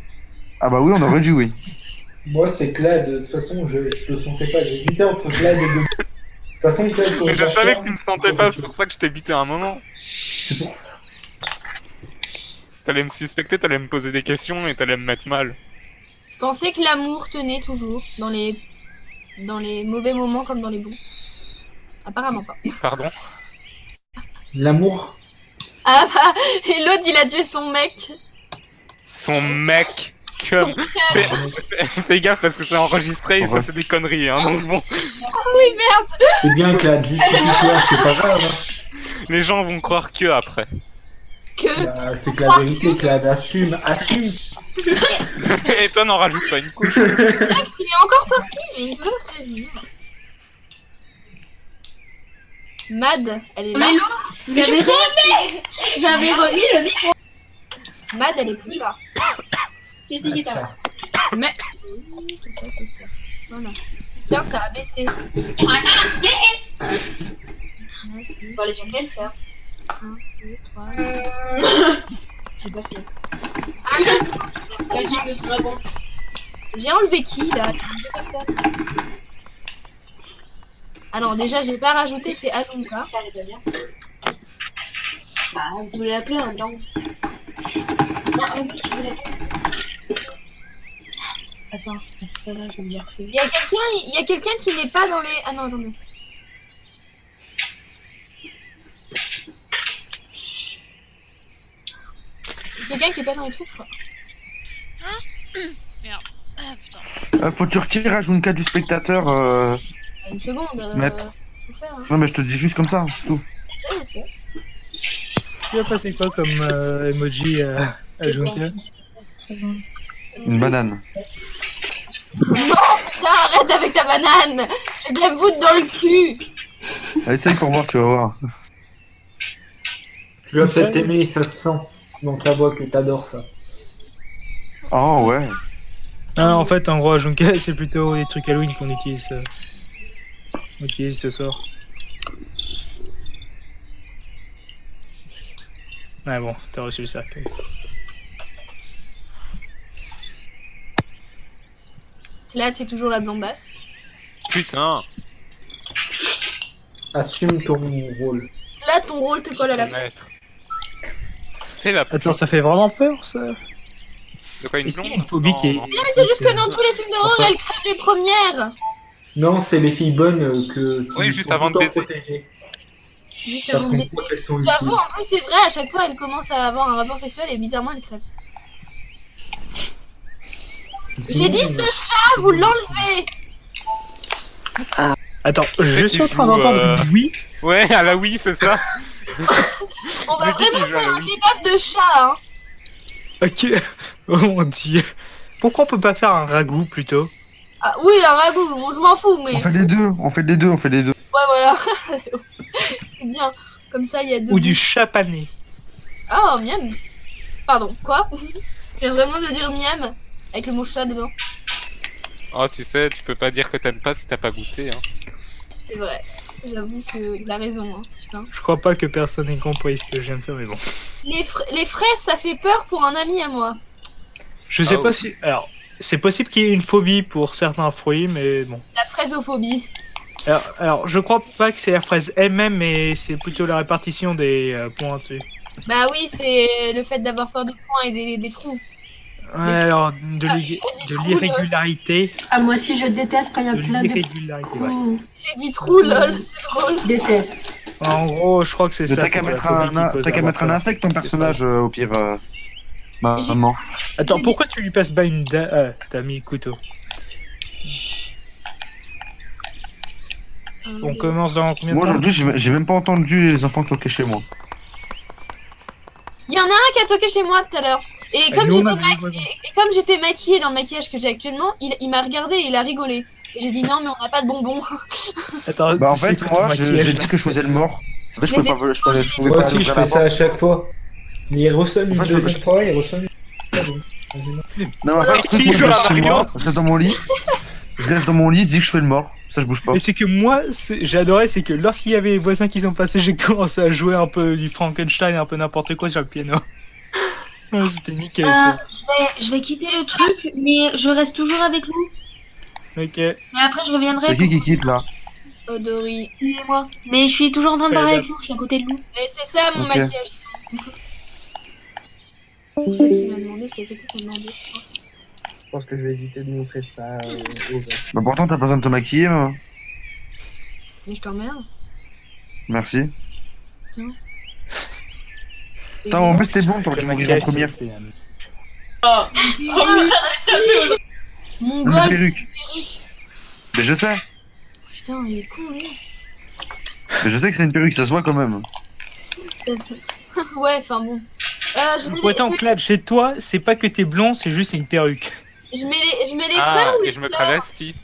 Ah bah oui, on aurait dû, oui. Moi, c'est Clad. De toute façon, je le sentais pas. J'hésitais entre Clad et Gobi. De toute façon, Clad, Mais je savais que tu me sentais pas, c'est pour ça que je t'ai buté à un moment. C'est pour T'allais me suspecter, t'allais me poser des questions et t'allais me mettre mal. Je pensais que l'amour tenait toujours, dans les mauvais moments comme dans les bons. Apparemment pas. Pardon. l'amour. Ah bah, et l'autre il a tué son mec. Son mec. Son Fais gaffe parce que c'est enregistré et ça c'est des conneries, hein, donc bon. Ah oui, merde. C'est bien Clad, justifie-toi, c'est pas grave. Hein. Les gens vont croire que après. Bah, c'est que la vérité, Clad, assume. Et toi n'en rajoute pas une couche. Max il est encore parti, mais il peut très bien. Mad, elle est là. Mais non, j'avais remis le micro. Mad, elle est plus là. Qu'est-ce qui t'a Mais tout ça. Voilà. Tiens, ça a baissé. Bon, les gens viennent faire. 1, 2, 3. J'ai pas fait. Ah, j'ai enlevé qui là? J'ai enlevé personne. Alors déjà j'ai pas rajouté, c'est Ajunka. Bah, vous voulez l'appeler en temps. Attends, c'est pas là, je vais me dire. Il y a quelqu'un qui n'est pas dans les... Ah non, attendez. Quelqu'un qui est pas dans les trucs, je crois. Merde. Ah putain. Faut que tu retires Ajunka du spectateur. Une seconde, Maître. tout faire. Hein. Non mais je te dis juste comme ça, c'est tout. Ça, je sais. Tu vas passer quoi comme emoji à Junker? Une banane. Non, putain, arrête avec ta banane. Je te la voûte dans le cul. Allez, essaye pour voir, tu vas voir. Tu vas peut-être t'aimer, ça se sent dans ta voix que t'adores ça. Oh ouais. Ah, en fait, en gros, à Junker, c'est plutôt les trucs Halloween qu'on utilise ce soir. Ah bon, t'as reçu le cercueil. Là, c'est toujours la blondasse. Putain. Assume ton rôle. Là, ton rôle te colle à la peau. Fais la... Attends, ça fait vraiment peur, ça? De quoi, une Est-ce qu'il y a blonde? une phobie qui est... Mais non, mais c'est juste que dans tous les films d'horreur, elle crève les premières. Non, c'est les filles bonnes qui Oui, juste sont avant de tout le temps baiser. protégées. Juste Par avant son de baiser. protection J'avoue, utile. en plus, c'est vrai, à chaque fois, elle commence à avoir un rapport sexuel et bizarrement, elle crève. J'ai dit ce chat, vous l'enlevez. Attends, je suis en train d'entendre une oui. Ouais, à la oui, c'est ça. On va vraiment faire un kebab de chat, hein. Ok. Oh mon dieu. Pourquoi on peut pas faire un ragoût plutôt? Ah oui, un ragoût, bon, je m'en fous, mais... On fait les deux. Ouais, voilà. C'est bien. Comme ça, il y a deux... Ou du chat pané. Oh, miam. Pardon, quoi? Je viens vraiment de dire miam, avec le mot chat dedans. Oh, tu sais, tu peux pas dire que t'aimes pas si t'as pas goûté, hein. C'est vrai. J'avoue que il a raison, hein. Putain. Je crois pas que personne ait compris ce que je viens de faire, mais bon. Les fraises, ça fait peur pour un ami à moi. Je sais pas si... Alors, c'est possible qu'il y ait une phobie pour certains fruits, mais bon. La fraisophobie. Alors, je crois pas que c'est la fraise elle-même, mais c'est plutôt la répartition des points dessus. Bah oui, c'est le fait d'avoir peur des points et des trous. Ouais, alors, de l'irrégularité. Ah, moi aussi, je déteste quand il y a De plein de petits l'irrégularité, ouais. trous. J'ai dit trou, lol, c'est drôle. Je déteste. En gros, je crois que c'est ça. T'as qu'à mettre un insecte, ton personnage, au pire. Maman. Attends, pourquoi tu lui passes pas une t'as mis le couteau. On commence dans combien de Moi temps? aujourd'hui, j'ai même pas entendu les enfants toquer chez moi. Il y en a un qui a toqué chez moi tout à l'heure. Et comme nous, j'étais maquillée dans le maquillage que j'ai actuellement, il m'a regardé et il a rigolé. Et j'ai dit non, mais on n'a pas de bonbons. Attends, Bah en fait, moi, j'ai dit que je faisais le mort. En fait, je pouvais pas, je pouvais Moi pas aussi, je ouvrir fais la ça à porte. chaque fois. Mais il ressonne une En fait, deuxième fois, il ressonne une Non, en fait, Qui moi, je joue à reste chez Mario? moi, je reste dans mon lit. Je reste dans mon lit, dis que je fais le mort. Ça, je bouge pas. Et c'est que moi, j'adorais, c'est que lorsqu'il y avait les voisins qui sont passés, j'ai commencé à jouer un peu du Frankenstein, un peu n'importe quoi sur le piano. Ouais, c'était nickel ça. Je vais quitter le truc, mais je reste toujours avec Lou. Ok. Mais après, je reviendrai. C'est qui quitte là? Dory. C'est moi. Mais je suis toujours en train de parler avec Lou, je suis à côté de Lou. Et c'est ça mon Ok. maquillage. C'est ça qui m'a demandé, c'était quelqu'un qui m'a demandé, je crois. Je pense que je vais éviter de montrer ça au reste. Bah pourtant, t'as pas besoin de te maquiller, moi. Mais je t'emmerde. Merci. Tiens. Putain, en plus, t'es bon, t'aurais dû mourir en première. Mon Une gosse, perruque. Mais je sais. putain, il est con lui. Mais je sais que c'est une perruque, ça se voit quand même. Ouais, enfin bon. Je mets Pour les, être en clad chez toi, c'est pas que t'es blond, c'est juste une perruque. je mets les Ah, frères ou et les je me sœurs? travestis.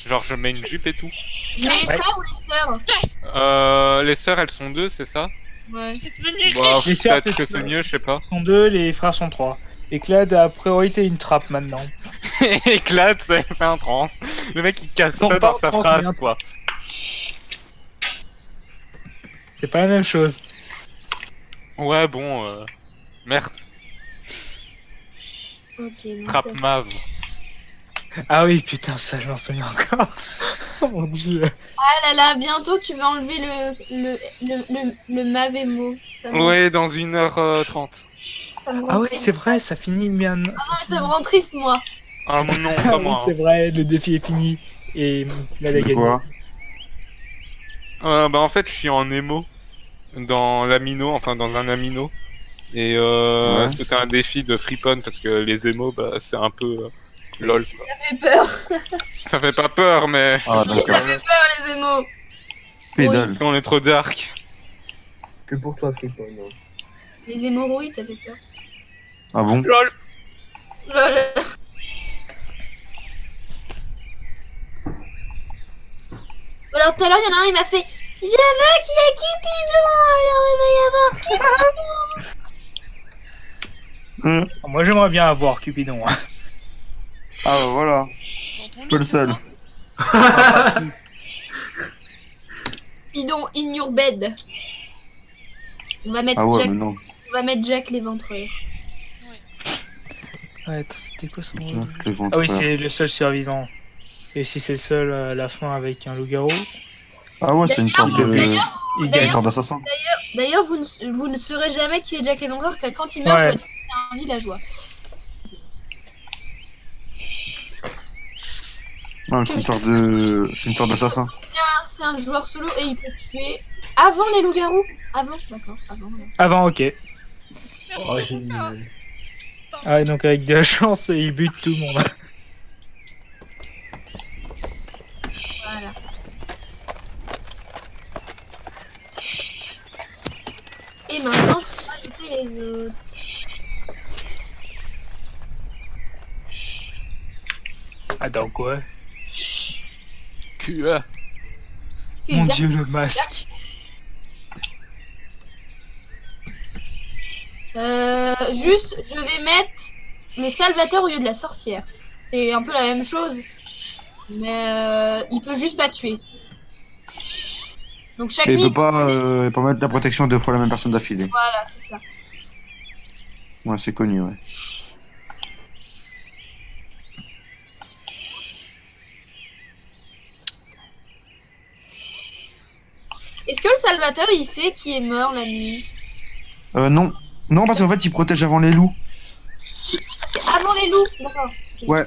Genre, je mets une jupe et tout. Je mets les frères ou les sœurs? Les sœurs, elles sont 2, c'est ça? Ouais. Je vais devenir Bah, riche. Les sœurs, peut-être que c'est mieux, je sais pas. sont 2, les frères sont 3. Et Clad a priorité une trappe maintenant. Éclate, c'est un trans. Le mec, il casse Non, ça pas dans sa trans, phrase, mais un quoi. C'est pas la même chose. Ouais, bon, merde. Ok, non, Trappe ça- mave. Ah oui, putain, ça, je m'en souviens encore. Oh mon dieu. Ah là là, bientôt tu vas enlever le Mavemo. Ça me, Ouais, dans 1h30. ça me rend Ah oui, triste. c'est vrai, ça finit bien. Ah non, mais ça me rend triste, moi. Ah non, Ah pas oui, moi. c'est vrai, le défi est fini. Et là, la gagné. Quoi? Bah, en fait, je suis en émo. Dans l'amino, enfin, dans un amino. Et Ouais. c'était un défi de Freepon parce que les émos, bah, c'est un peu lol. Quoi. Ça fait peur. Ça fait pas peur, mais. Ah, Mais ça d'accord. fait peur, les émos. Pédale. Parce qu'on est trop dark. Que pour toi, Fripon. Hein. Les hémorroïdes, ça fait peur. Ah bon? Lol. Lol. Alors tout à l'heure, il y en a un, il m'a fait « Je veux qu'il y ait Cupidon, alors il va y avoir Cupidon !» Moi, j'aimerais bien avoir Cupidon. Hein. Ah bah voilà. Je suis pas le seul. Cupidon in your bed. On va mettre Ah ouais, Jack, mais non. on va mettre Jack l'éventreur. Ouais, attends, c'était quoi son Jack nom? l'éventreur. Ah oui, c'est le seul survivant. Et si c'est le seul à la fin avec un loup-garou, Ah ouais, c'est une sorte de... il Une gagne. sorte d'assassin. D'ailleurs, vous ne saurez jamais qui est Jack l'éventreur, car quand il meurt, Ouais. je dois dire que c'est un villageois. Ouais, c'est une sorte de... C'est une sorte d'assassin. C'est un joueur solo et il peut tuer avant les loups-garous. Avant, d'accord, avant. Ouais. Avant, ok. Oh, génial. Ah ouais, donc avec de la chance, il bute tout le monde. Voilà. Et maintenant, je vais rajouter les autres. Attends, quoi? QA. Mon Puis, dieu, le masque. Juste, je vais mettre le Salvateur au lieu de la sorcière. C'est un peu la même chose, mais il peut juste pas tuer. Donc chaque Et il nuit, peut pas mettre la protection 2 fois la même personne d'affilée. voilà, c'est ça. Ouais, c'est connu, ouais. Est-ce que le Salvateur, il sait qui est mort la nuit? Non. Non, parce qu'en fait, il protège avant les loups. C'est avant les loups, d'accord. Ok. Ouais.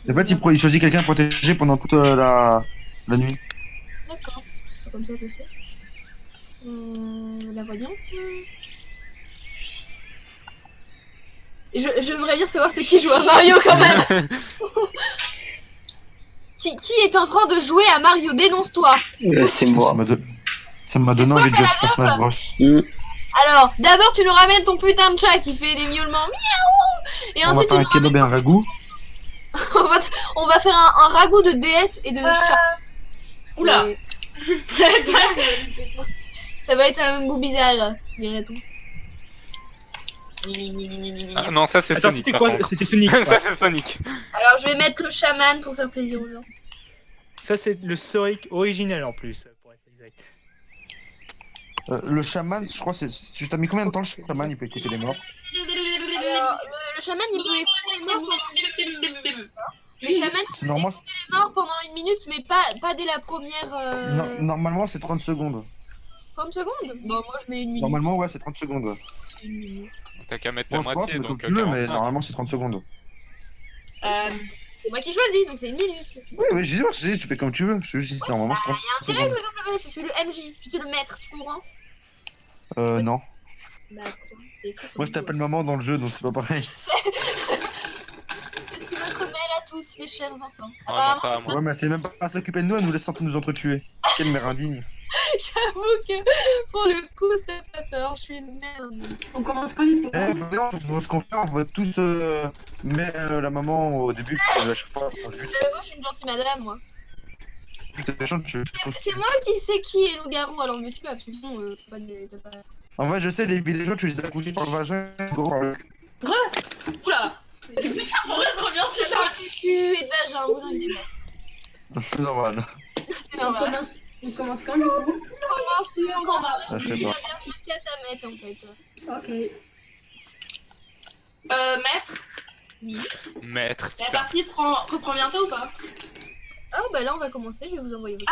En fait, il choisit quelqu'un à protéger pendant toute la nuit. D'accord. Comme ça, je sais. La voyante. J'aimerais bien savoir c'est qui joue à Mario quand même. Qui est en train de jouer à Mario? Dénonce-toi. C'est moi. Ça m'a donné envie de jouer à Super Smash Bros. Alors, d'abord, tu nous ramènes ton putain de chat qui fait des miaulements. Miaou. Et On va ensuite, faire tu un nous ramènes... kebab et un ragoût. on va faire un ragoût de DS et de chat. Oula. Et ça va être un goût bizarre, dirait-on. Ah non, ça c'est Attends, Sonic. c'était par quoi? contre. C'était Sonic. Ça Ouais. c'est Sonic. Alors, je vais mettre le chaman pour faire plaisir aux gens. Ça, c'est le Sonic original en plus, pour être exact. Le chaman, je crois, c'est. Tu t'as mis combien de temps le chaman? Il peut écouter les morts. Alors, le chaman, il peut écouter les morts pendant... Le chaman, il peut Normalement, écouter les morts pendant 1 minute, mais pas dès la première... normalement, c'est 30 secondes. 30 secondes? Bon, moi, je mets 1 minute. Normalement, ouais, c'est 30 secondes. Ouais. C'est 1 minute. T'as qu'à mettre Bon, la je pense, moitié, mais comme donc tu veux, mais 45. normalement, c'est 30 secondes. C'est moi qui choisis, donc c'est 1 minute. Oui, oui, je dis, tu fais comme tu veux. Je dis, normalement, c'est 30 Il y a intérêt que secondes. je me je suis le MJ, je suis le maître, tu comprends? Non. Bah, putain, c'est écrit sur Moi, le je t'appelle maman dans le jeu, donc c'est pas pareil. Je suis votre mère à tous, mes chers enfants. Oh, non, pas à moi. Ouais, mais c'est même pas à s'occuper de nous, elle nous laisse nous entretuer. Quelle mère indigne. J'avoue que pour le coup, t'as pas tort, je suis une merde. On commence quand les Eh, non, ce qu'on fait, on va tous mettre la maman au début, parce que là, je sais pas, Moi, je suis une gentille madame, moi. je C'est moi qui sais qui est loup-garou, alors me tue pas, parce que sinon, t'as pas... En vrai, je sais, les villageois, tu les as couchés par le vagin, gros par le cul. Oula. Putain, pourquoi je reviens C'est pas de cul et de vagin, vous en voulez mettre. C'est normal. C'est normal. On commence quand du coup? Commence quand Ah, je sais j'ai la pas. dernière carte à mettre, en fait. Ok. Maître, Oui. Maître, la putain. partie reprend bientôt ou pas? Oh, bah là, on va commencer, je vais vous envoyer vos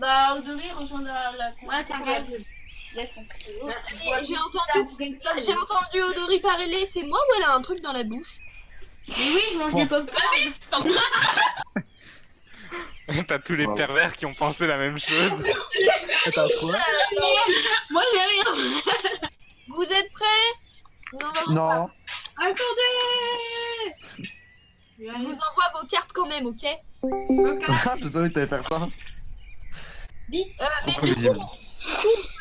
Bah, Odori rejoint la Ouais, t'inquiète. Laisse on Et j'ai entendu Odori parler, c'est moi ou elle a un truc dans la bouche? Mais oui, je mange Bon. du popcorn. T'as tous les Wow. pervers qui ont pensé la même chose. Attends, quoi? Moi, j'ai rien. Vous êtes prêts? Vous envoie- Non. Attendez. Je vous envoie vos cartes quand même, ok? Je savais que t'allais faire ça. Mais du Imprévisible. coup, on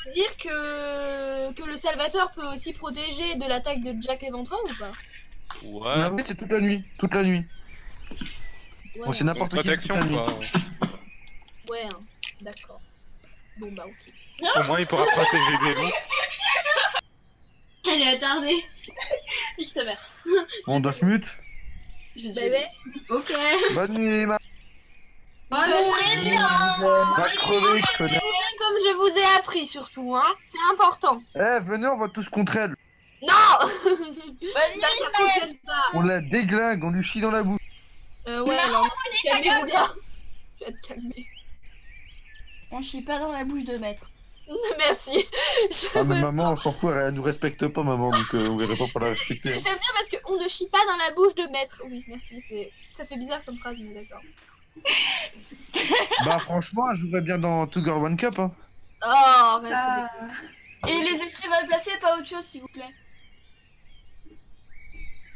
peut dire que le Salvateur peut aussi protéger de l'attaque de Jack l'Éventreur ou pas? Ouais. Ah oui, c'est toute la nuit. Toute la nuit. Ouais, Bon, c'est hein. n'importe qui toute Protection la nuit. quoi. Ouais, hein. D'accord. Bon bah ok. Au moins il pourra protéger des loups. Elle est attardée. Nique ta mère. On doit se mute. Bébé. Ok. Bonne nuit, ma. Bonne nuit. Va crever, Entraînez-vous connard. bien comme je vous ai appris surtout, hein. C'est important. Eh, venez, on va tous contre elle. Non. ça fonctionne pas. On la déglingue, on lui chie dans la bouche. Ouais, alors calmez-vous bien. Tu vas te calmer. On chie pas dans la bouche de maître. Merci. Ah, mais maman, on s'en fout, elle nous respecte pas, maman, donc on verrait pas pour la respecter. J'aime bien parce qu'on ne chie pas dans la bouche de maître. Oui, merci. Ça fait bizarre comme phrase, mais d'accord. Bah, franchement, elle jouerait bien dans Two Girl One Cup. Hein. Oh, arrête. Et les esprits mal placés, pas autre chose, s'il vous plaît.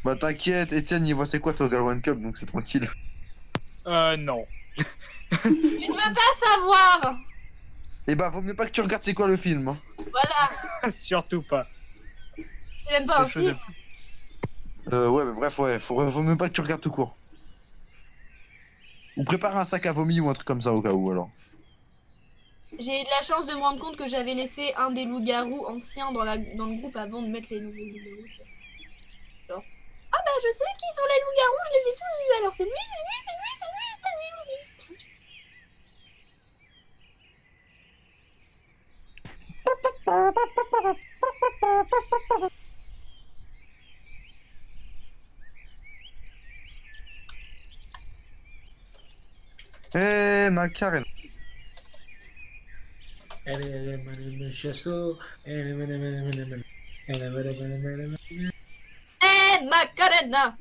Bah, t'inquiète, Etienne, il voit c'est quoi Two Girl One Cup, donc c'est tranquille. Non. Tu ne veux pas savoir. Et bah, vaut mieux pas que tu regardes c'est quoi le film. Hein. Voilà. Surtout pas. C'est même pas un Je faisais- film. Ouais, mais bref, ouais, vaut mieux pas que tu regardes tout court. Ou prépare un sac à vomi ou un truc comme ça au cas où, alors. J'ai eu de la chance de me rendre compte que j'avais laissé un des loups-garous anciens dans le groupe avant de mettre les nouveaux loups-garous. Genre, ah bah je sais qui sont les loups-garous, je les ai tous vus, alors c'est lui, c'est lui, c'est lui, c'est lui, c'est lui aussi. Eh, ma Karen. Eh, Macarena.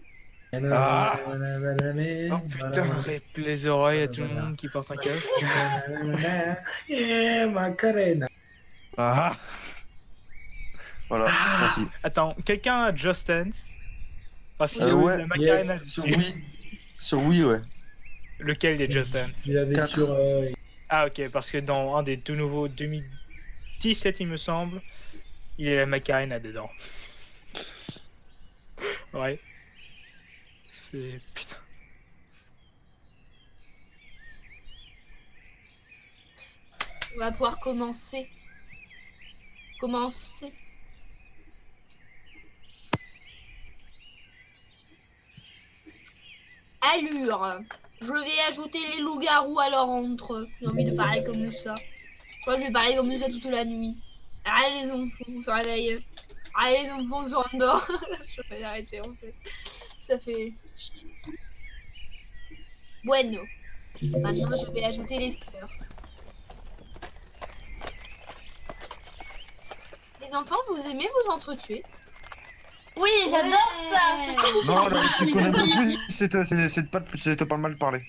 Ah. Oh putain, rip les oreilles à tout le monde qui porte un casque. Ah. Voilà, merci. Attends, quelqu'un a Just Dance? Parce que Ouais, la Macarena yes, Sur Wii. Sur Wii, ouais. Lequel des Just Dance? Je l'avais Quatre. sur. Ah ok, parce que dans un des tout nouveaux 2017 il me semble, il y a la Macarena dedans. Ouais. C'est... Putain. On va pouvoir commencer. Allure. Je vais ajouter les loups-garous à leur entre. J'ai envie de parler comme ça. Je crois que je vais parler comme ça toute la nuit. Allez les enfants, on se réveille. Allez les enfants, on se rendort. Je vais pas arrêter en fait. Ça fait chier. Bueno. Maintenant, je vais ajouter les sœurs. Les enfants, vous aimez vous entretuer? Oui, j'adore ça. Non, là, ce qu'on aime le plus, c'est de pas mal parler.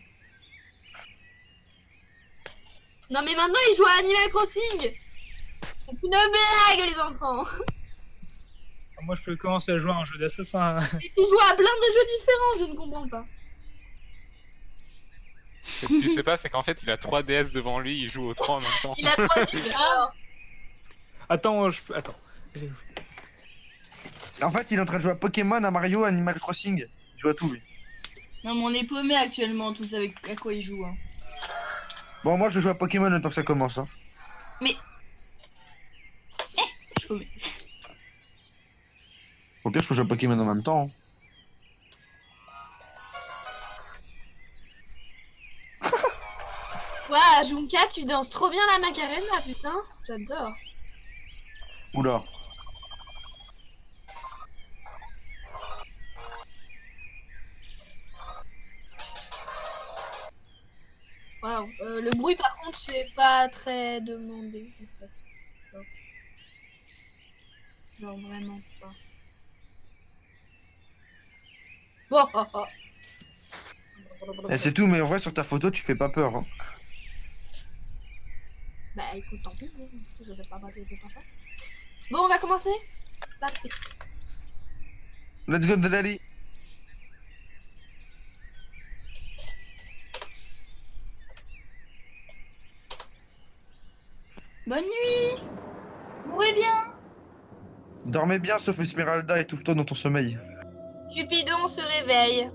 Non mais maintenant, ils jouent à Animal Crossing. C'est une blague, les enfants. Moi, je peux commencer à jouer à un jeu d'assassin. Mais tu joues à plein de jeux différents, je ne comprends pas. Ce que tu sais pas, c'est qu'en fait, il a 3 DS devant lui, il joue aux 3 en même temps. Il a 3 super. Attends. En fait, il est en train de jouer à Pokémon, à Mario, à Animal Crossing. Il joue à tout, lui. Non, mais on est paumé actuellement, tous avec à quoi il joue. Hein. Bon, moi, je joue à Pokémon le temps que ça commence. Hein. Mais. Je suis paumé. Au pire, je peux jouer à Pokémon en même temps. Hein. Waouh, Junka, tu danses trop bien la Macarena, putain. J'adore. Oula. Waouh. Le bruit, par contre, c'est pas très demandé, en fait. Genre vraiment pas. Bon, oh, oh. Et c'est tout, mais en vrai, sur ta photo, tu fais pas peur. Hein. Bah écoute, tant pis, je vais pas battre de papa. Bon, on va commencer. Partez. Let's go, Delali. Bonne nuit. Mourez bien. Dormez bien, sauf Esmeralda, étouffe-toi dans ton sommeil. Cupidon se réveille.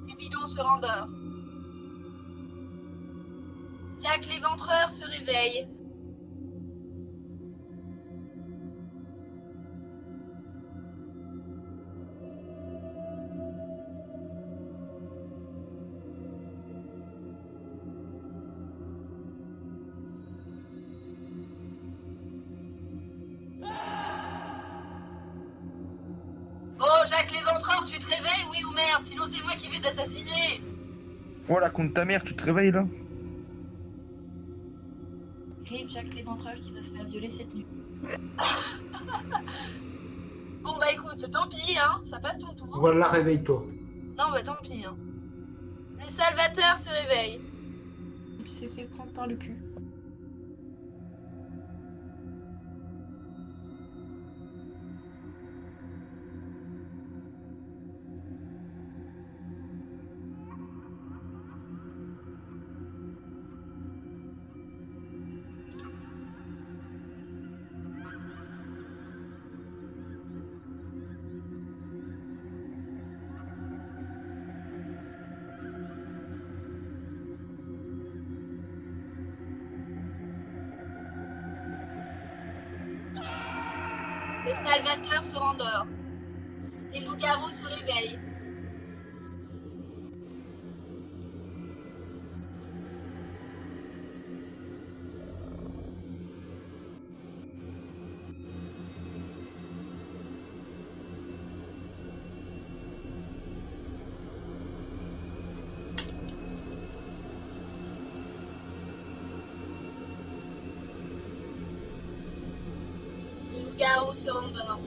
Cupidon se rendort. Jack l'éventreur se réveille. Oh, Jack l'éventreur, tu te réveilles, oui ou merde? Sinon c'est moi qui vais t'assassiner. Voilà, contre ta mère, tu te réveilles là? Rip Jack l'éventreur qui va se faire violer cette nuit. Bon bah écoute, tant pis, hein, ça passe ton tour. Voilà, réveille-toi. Non bah tant pis, hein. Le Salvateur se réveille. Il s'est fait prendre par le cul. Le Salvateur se rendort. Les loups-garous se réveillent. loup-garou se rendort.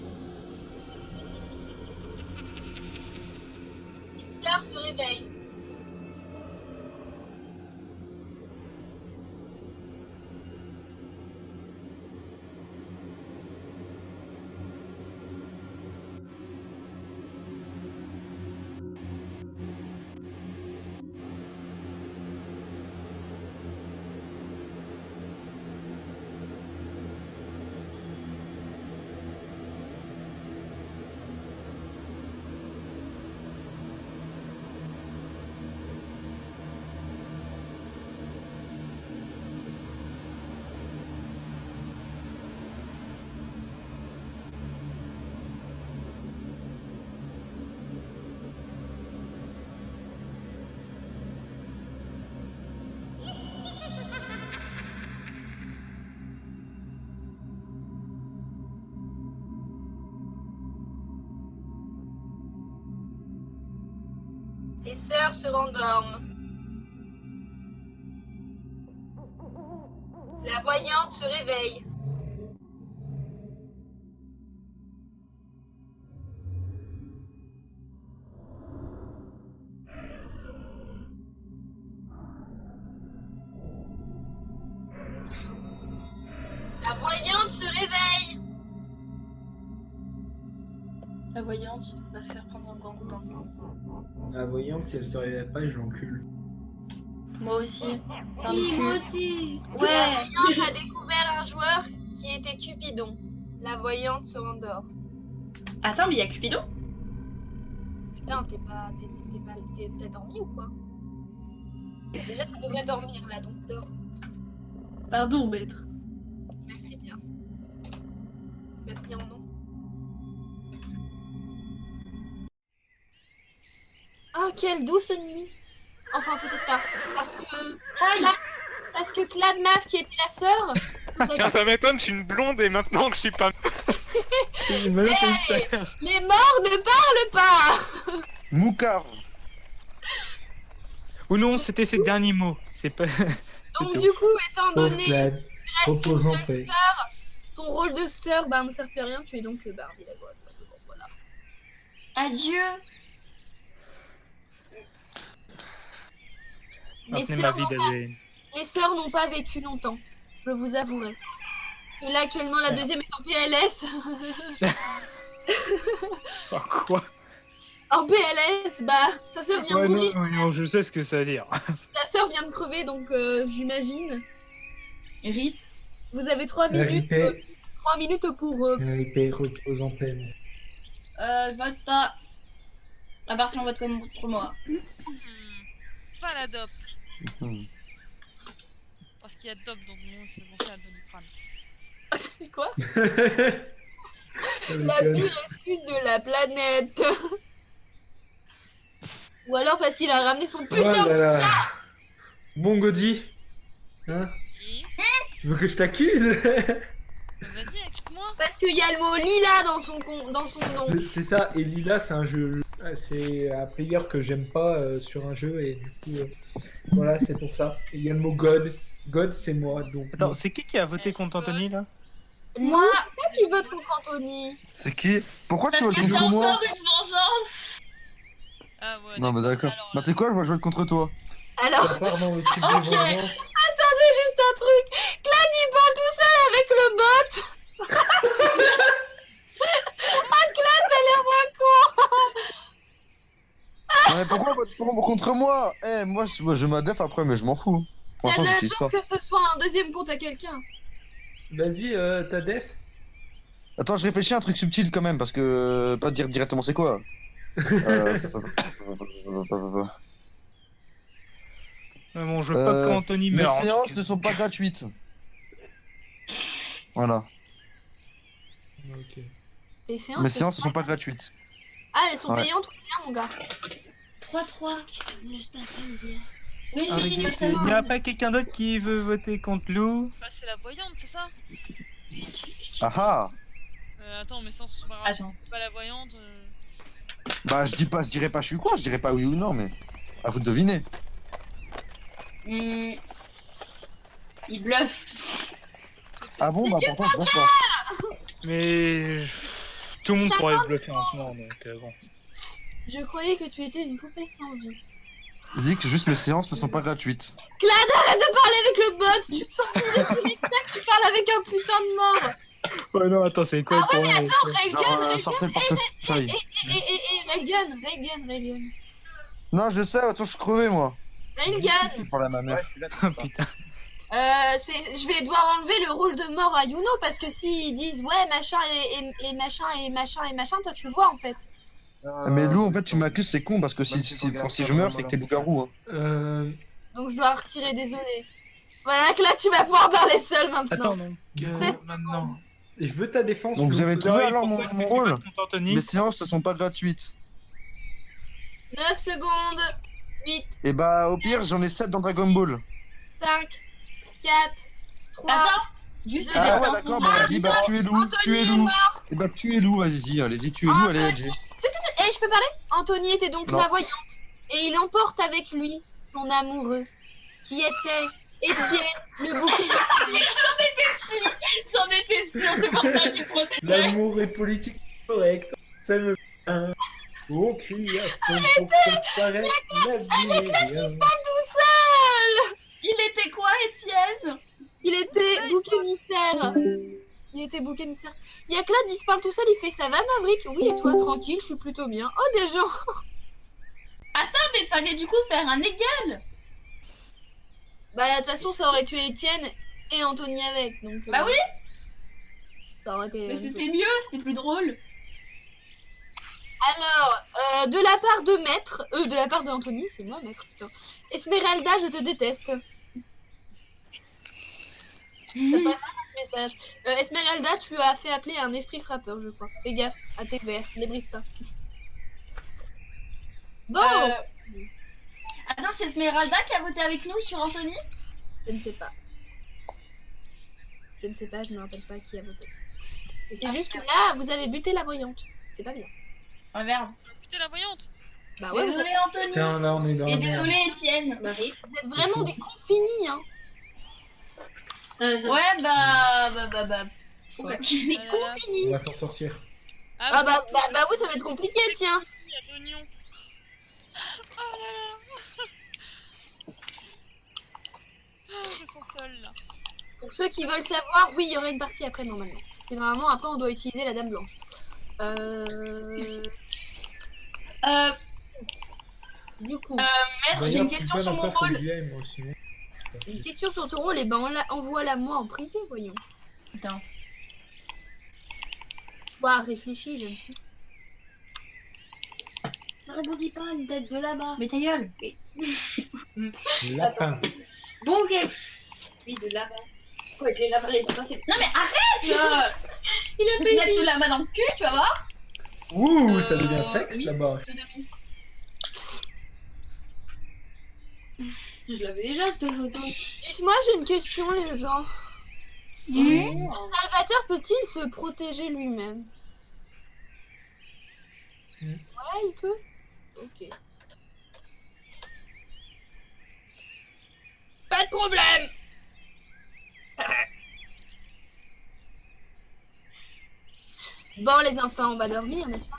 Les sœurs se réveillent. Les sœurs se rendorment. La voyante se réveille. La voyante se réveille. La voyante va se faire prendre un gangbang. La voyante, si elle se réveille pas, je l'encule. Moi aussi. Par le Oui, cul. moi aussi. La Ouais. voyante a découvert un joueur qui était Cupidon. La voyante se rendort. Attends, mais il y a Cupidon? Putain, t'as dormi ou quoi? Déjà, tu devrais dormir là, donc dors. Pardon, maître. Merci bien. Tu vas finir en enfer. Ah, quelle douce nuit. Enfin, peut-être pas. Parce que Clad Maf, qui était la sœur... vous Tiens, avez- ça m'étonne, je suis une blonde et maintenant que je suis pas. Hey, les morts ne parlent pas. Moukar. Ou non, c'était ses derniers mots. C'est pas. Donc tout. du coup, étant Pauvre donné Clad. que tu restes une Repose en seule paix. sœur, ton rôle de sœur ne sert plus à rien, tu es donc Barbie la Villageoise. Bon, voilà. Adieu. Les Maintenez ma sœurs vie n'ont pas- d'Azéline. Les sœurs n'ont pas vécu longtemps, je vous avouerai. Et là actuellement la deuxième est en PLS. Oh, quoi? En PLS, bah sa sœur vient Ouais, de mourir. non, je sais ce que ça veut dire. La sœur vient de crever, donc j'imagine. Rip. Vous avez 3 minutes, RIP. 3 minutes pour... RIP, repose en paix. Je vote pas. À part si on vote contre moi. Pas la dope. Hmm. Parce qu'il y a dope dans le nom, c'est penser à Doliprane. C'est quoi? La pire excuse de la planète. Ou alors parce qu'il a ramené son putain Oh là de là. chat. Bon, Gaudi. Hein? Tu veux que je t'accuse? Vas-y, accuse-moi. Parce qu'il y a le mot Lila dans son nom. C'est ça, et Lila, c'est un jeu. C'est un player que j'aime pas sur un jeu, et du coup, voilà, c'est pour ça. Et il y a le mot God. God, c'est moi. Donc, Attends, c'est qui a voté contre Anthony là? Moi, pourquoi tu votes contre Anthony? C'est qui? Pourquoi tu Parce votes que c'est contre moi? encore une vengeance. Ah ouais. Non, mais d'accord. Bah, tu sais quoi, je vais voter contre toi. Alors, ça part dans le type de vengeance. attendez juste un truc. Clad, il parle tout seul avec le bot. Ah, Clad, t'as l'air d'un con. Non, mais pourquoi vote contre moi? Eh, moi, je m'adef après, mais je m'en fous. Pour T'as de l'instant, la j'utilise chance pas. que ce soit un deuxième compte à quelqu'un. Vas-y, ta def. Attends, je réfléchis à un truc subtil quand même, parce que pas dire directement c'est quoi. Mais bon, je veux pas qu'Anthony Mes meure. séances ne sont pas gratuites. Voilà. Ok. Tes séances, Mes séances ne sont pas gratuites. Ah, elles sont Ouais. payantes ou bien, mon gars? 3-3. Une Ah, mais minute. il n'y a pas quelqu'un d'autre qui veut voter contre Lou? Bah, c'est la voyante, c'est ça? Ah ah. Attends, mais sans sont pas grave. Attends. C'est pas la voyante. Bah, je dirais pas je suis quoi, je dirais pas oui ou non, mais à vous de deviner. Il bluffe. Ah bon, bah pourtant je pense pas. Mais tout le monde pourrait le bluffer en ce moment, donc bon. Je croyais que tu étais une poupée sans vie. Je dis que juste mes séances ne sont pas gratuites. Clad, arrête de parler avec le bot. Tu te sens que tu parles avec un putain de mort. Ouais, non, attends, c'est quoi Ah ouais, mais attends, Genre, Railgun, sortez le portefeuille. Railgun. Non, je sais, attends, je suis crevé, moi. Railgun. Pour la ma mère. Oh putain. Je vais devoir enlever le rôle de mort à Yuno parce que s'ils disent ouais machin et machin, toi tu le vois en fait. Mais Lou, en fait, tu m'accuses, c'est con parce que si je meurs, c'est que t'es loup-garou. Hein. Donc je dois retirer, désolé. Voilà que là tu vas pouvoir parler seul maintenant. Attends, non. 16 maintenant. Et je veux ta défense. Donc vous avez trouvé alors mon rôle. Anthony. Mes séances ne sont pas gratuites. 9 secondes. 8. Et bah, au pire, j'en ai 7 dans Dragon Ball. 5. 4. 3. Attends, juste Ah ouais, d'accord, bah vas-y, bah tuez Lou, tuez Lou. Et bah tuez Lou, allez-y, tuez Lou, allez, LG. Eh, je peux parler? Anthony était donc Non. la voyante. Et il emporte avec lui son amoureux, qui était Étienne, le bouquet. J'en étais sûre, c'est pour ça qu'il protégeait. L'amour est politique correct. Ça me fait. Oh, qui a pour que ça s'arrête la vie n'est rien. Pas tout seul. Il était quoi, Étienne? Il était bouc émissaire. Il était bouc émissaire. Il y a que là, il se parle tout seul, il fait ça va, Maverick? Oui, et toi, tranquille, je suis plutôt bien. Oh, des gens. Attends, mais fallait du coup faire un égal. Bah, de toute façon, ça aurait tué Étienne et Anthony avec. Donc, Bah oui. ça aurait été. Mais c'était mieux, c'était plus drôle. Alors, de la part de Maître, de la part d'Anthony, c'est moi Maître, putain. Esmeralda, je te déteste. Ça se passe pas ce message. Esmeralda, tu as fait appeler un esprit frappeur, je crois. Fais gaffe à tes verres, les brise pas. Bon, Attends, c'est Esmeralda qui a voté avec nous sur Anthony? je ne sais pas. Je ne sais pas, je ne me rappelle pas qui a voté. C'est juste que là, vous avez buté la voyante. C'est pas bien. Oh merde. Putain, la voyante. Bah ouais, vous Désolé êtes, Anthony. Putain, là, on est dans Et la merde. désolé Étienne. vous êtes vraiment des cons finis, hein. Ouais, bah. Ouais. Des cons On finis. va s'en sortir. Ah bah oui, ça va être compliqué, tiens. Il y a d'oignons. Oh là là. Ah, je me sens seule là. Pour ceux qui veulent savoir, oui, il y aurait une partie après normalement. Parce que normalement, après, on doit utiliser la dame blanche. Du coup, Maître, j'ai une question sur mon rôle. une question sur ton rôle, et ben envoie-la moi en privé, voyons. Putain. Sois réfléchi, jeune fille. Ne rebondis pas, une tête de là-bas. Mais ta gueule. Lapin. Bon, ok. Oui, de là-bas. Quoi, avec les lapins, les lapins, c'est... Non mais arrête. Il a fait mettre de la main dans le cul, tu vas voir. Ouh, ça devient sexe là-bas. Je l'avais déjà, cette photo. Dites-moi, j'ai une question, les gens. Salvatore peut-il se protéger lui-même? Ouais, il peut. Ok. Pas de problème. Bon, les enfants, on va dormir, n'est-ce pas?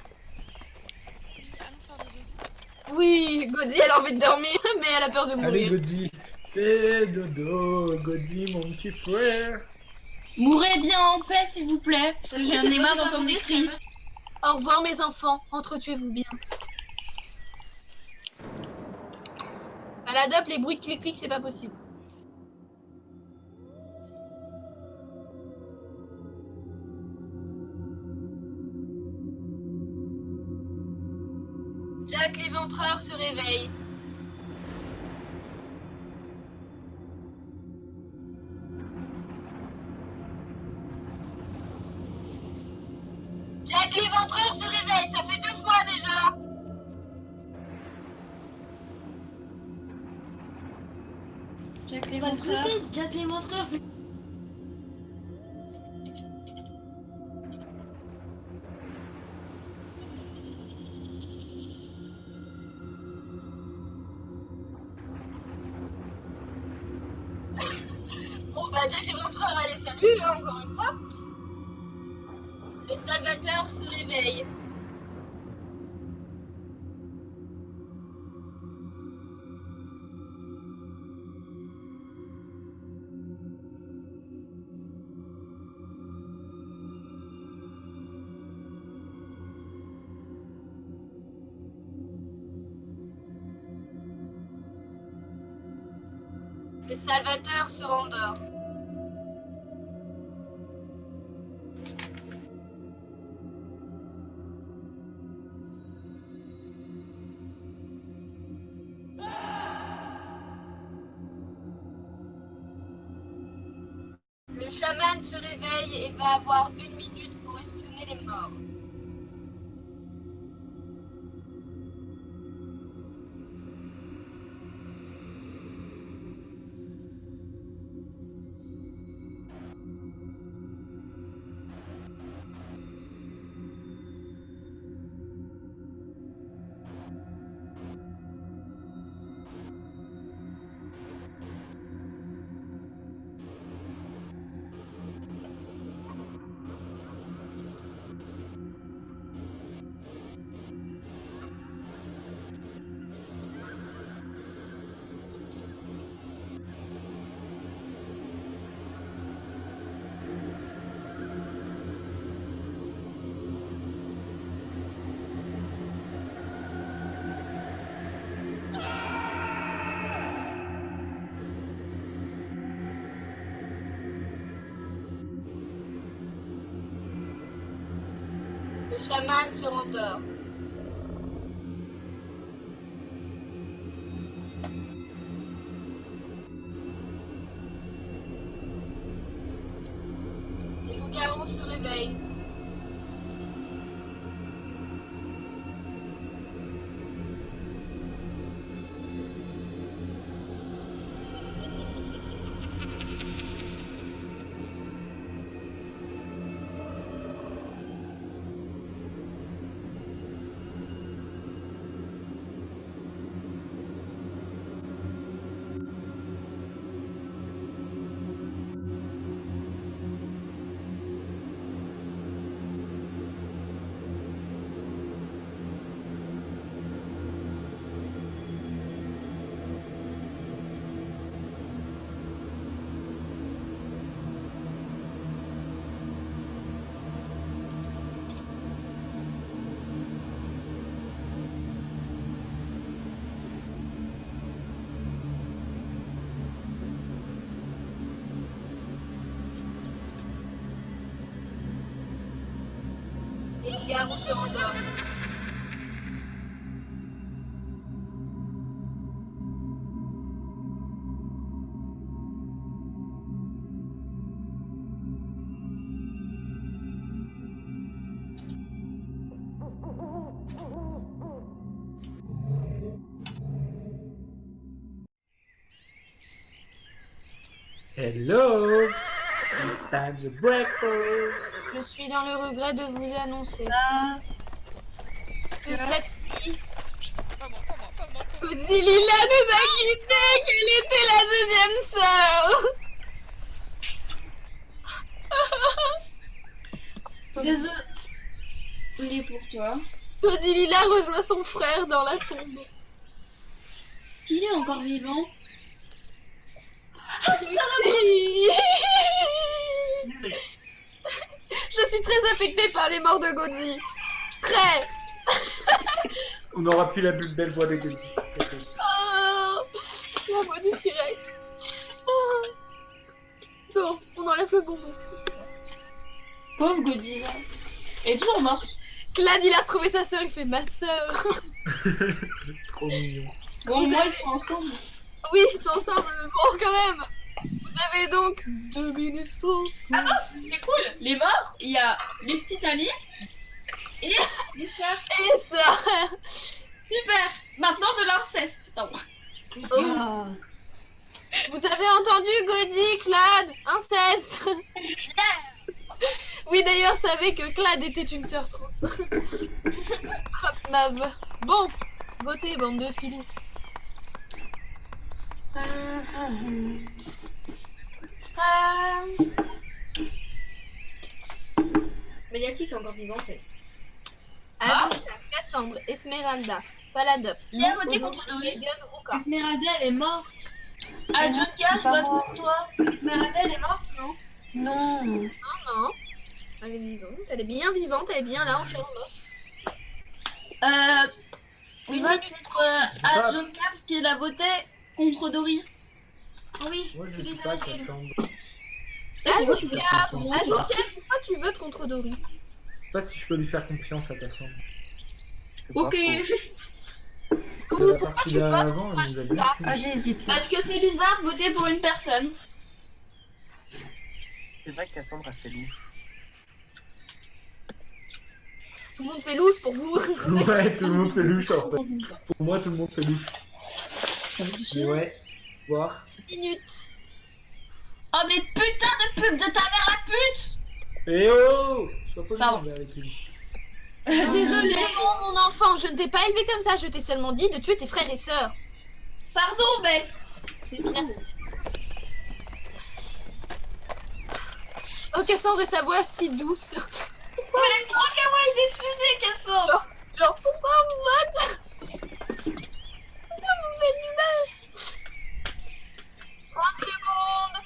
Oui, Gaudi, elle a envie de dormir, mais elle a peur de Allez, mourir. Gaudi. Fais dodo, Gaudi, mon petit frère. Mourrez bien en paix, s'il vous plaît. Parce que j'ai un marre d'entendre des cris. Au revoir, mes enfants. Entretuez-vous bien. À la dope, les bruits de clic-clic, c'est pas possible. Jack l'éventreur se réveille. Jack l'éventreur se réveille, ça fait 2 fois déjà. Jack l'éventreur. Jack l'éventreur. Bon bah Jack l'éventreur, allez salut, hein, encore une fois. réveille. Le Salvateur se rendort. Le chaman se réveille et va avoir 1 minute pour espionner les morts. Le chaman se rendort. Les loups-garous se réveillent. Les loups-garous se rendorment. Hello! It's time to breakfast! Je suis dans le regret de vous annoncer que cette nuit, Godzilla nous a quittés, qu'elle était la deuxième sœur. Désolé pour toi. Godzilla rejoint son frère dans la tombe. Il est encore vivant. Je suis très affectée par les morts de Godzi. Très. On n'aura plus la plus belle voix de Godzilla. Oh, la voix du T-Rex. Oh. Bon, on enlève le bonbon. Pauvre Godzilla. Elle est toujours morte. Clad, il a retrouvé sa sœur, il fait ma sœur. Trop mignon. Bon, Vous moi, avez- ils sont ensemble. Oui, ils sont ensemble, mais bon, quand même. Vous avez donc 2 minutes pour... Ah non, c'est cool. Les morts, il y a les petits alliés et les sœurs. Et ça. Super. Maintenant de l'inceste. Pardon. Oh. Vous avez entendu Godzi, Clad, inceste. Oui, d'ailleurs, savez que Clad était une sœur trans. Trap-nav. Bon, votez, bande de filous. Mais il y a qui est encore vivant en fait? Cassandre, Esmeralda, Faladop, Lou, Qui a voté Odon, contre Dory? Egan, Ruka. Esmeralda, elle est morte. Ah, Junka, je pas vote moi. pour toi. Esmeralda, elle est morte, non? Non. Non. Elle est vivante. Elle est bien vivante. Elle est bien là en chair en os. On Une vote minute contre Junka parce qu'il a voté contre Dory. Ah oui, Moi, je c'est suis bizarre, pas il y a eu- Cassandre. Ajouka, Pourquoi pourquoi tu votes contre Dory? Je sais pas si je peux lui faire confiance à Cassandre. Ok. Parce que la partie d'avant, elle nous a bien Ah, j'hésite là. Parce que c'est bizarre de voter pour une personne. C'est vrai que Cassandre a fait louche. Tout le monde fait louche pour vous. C'est ça que Ouais, tout le monde fait louche en fait. Pour moi, tout le monde fait louche. Mais ouais, voir. minute. Oh mais putain de pub de ta mère la pute! Eh oh, sois pas Pardon. envers les pubs. Désolée. Non, mon enfant, je ne t'ai pas élevé comme ça. Je t'ai seulement dit de tuer tes frères et sœurs. Pardon, mais. Merci. Oh, Cassandre et sa voix si douce. Pourquoi elle est trop kawaii déçue, Cassandre? Genre, pourquoi on vote? Pourquoi vous faites du mal? 30 secondes.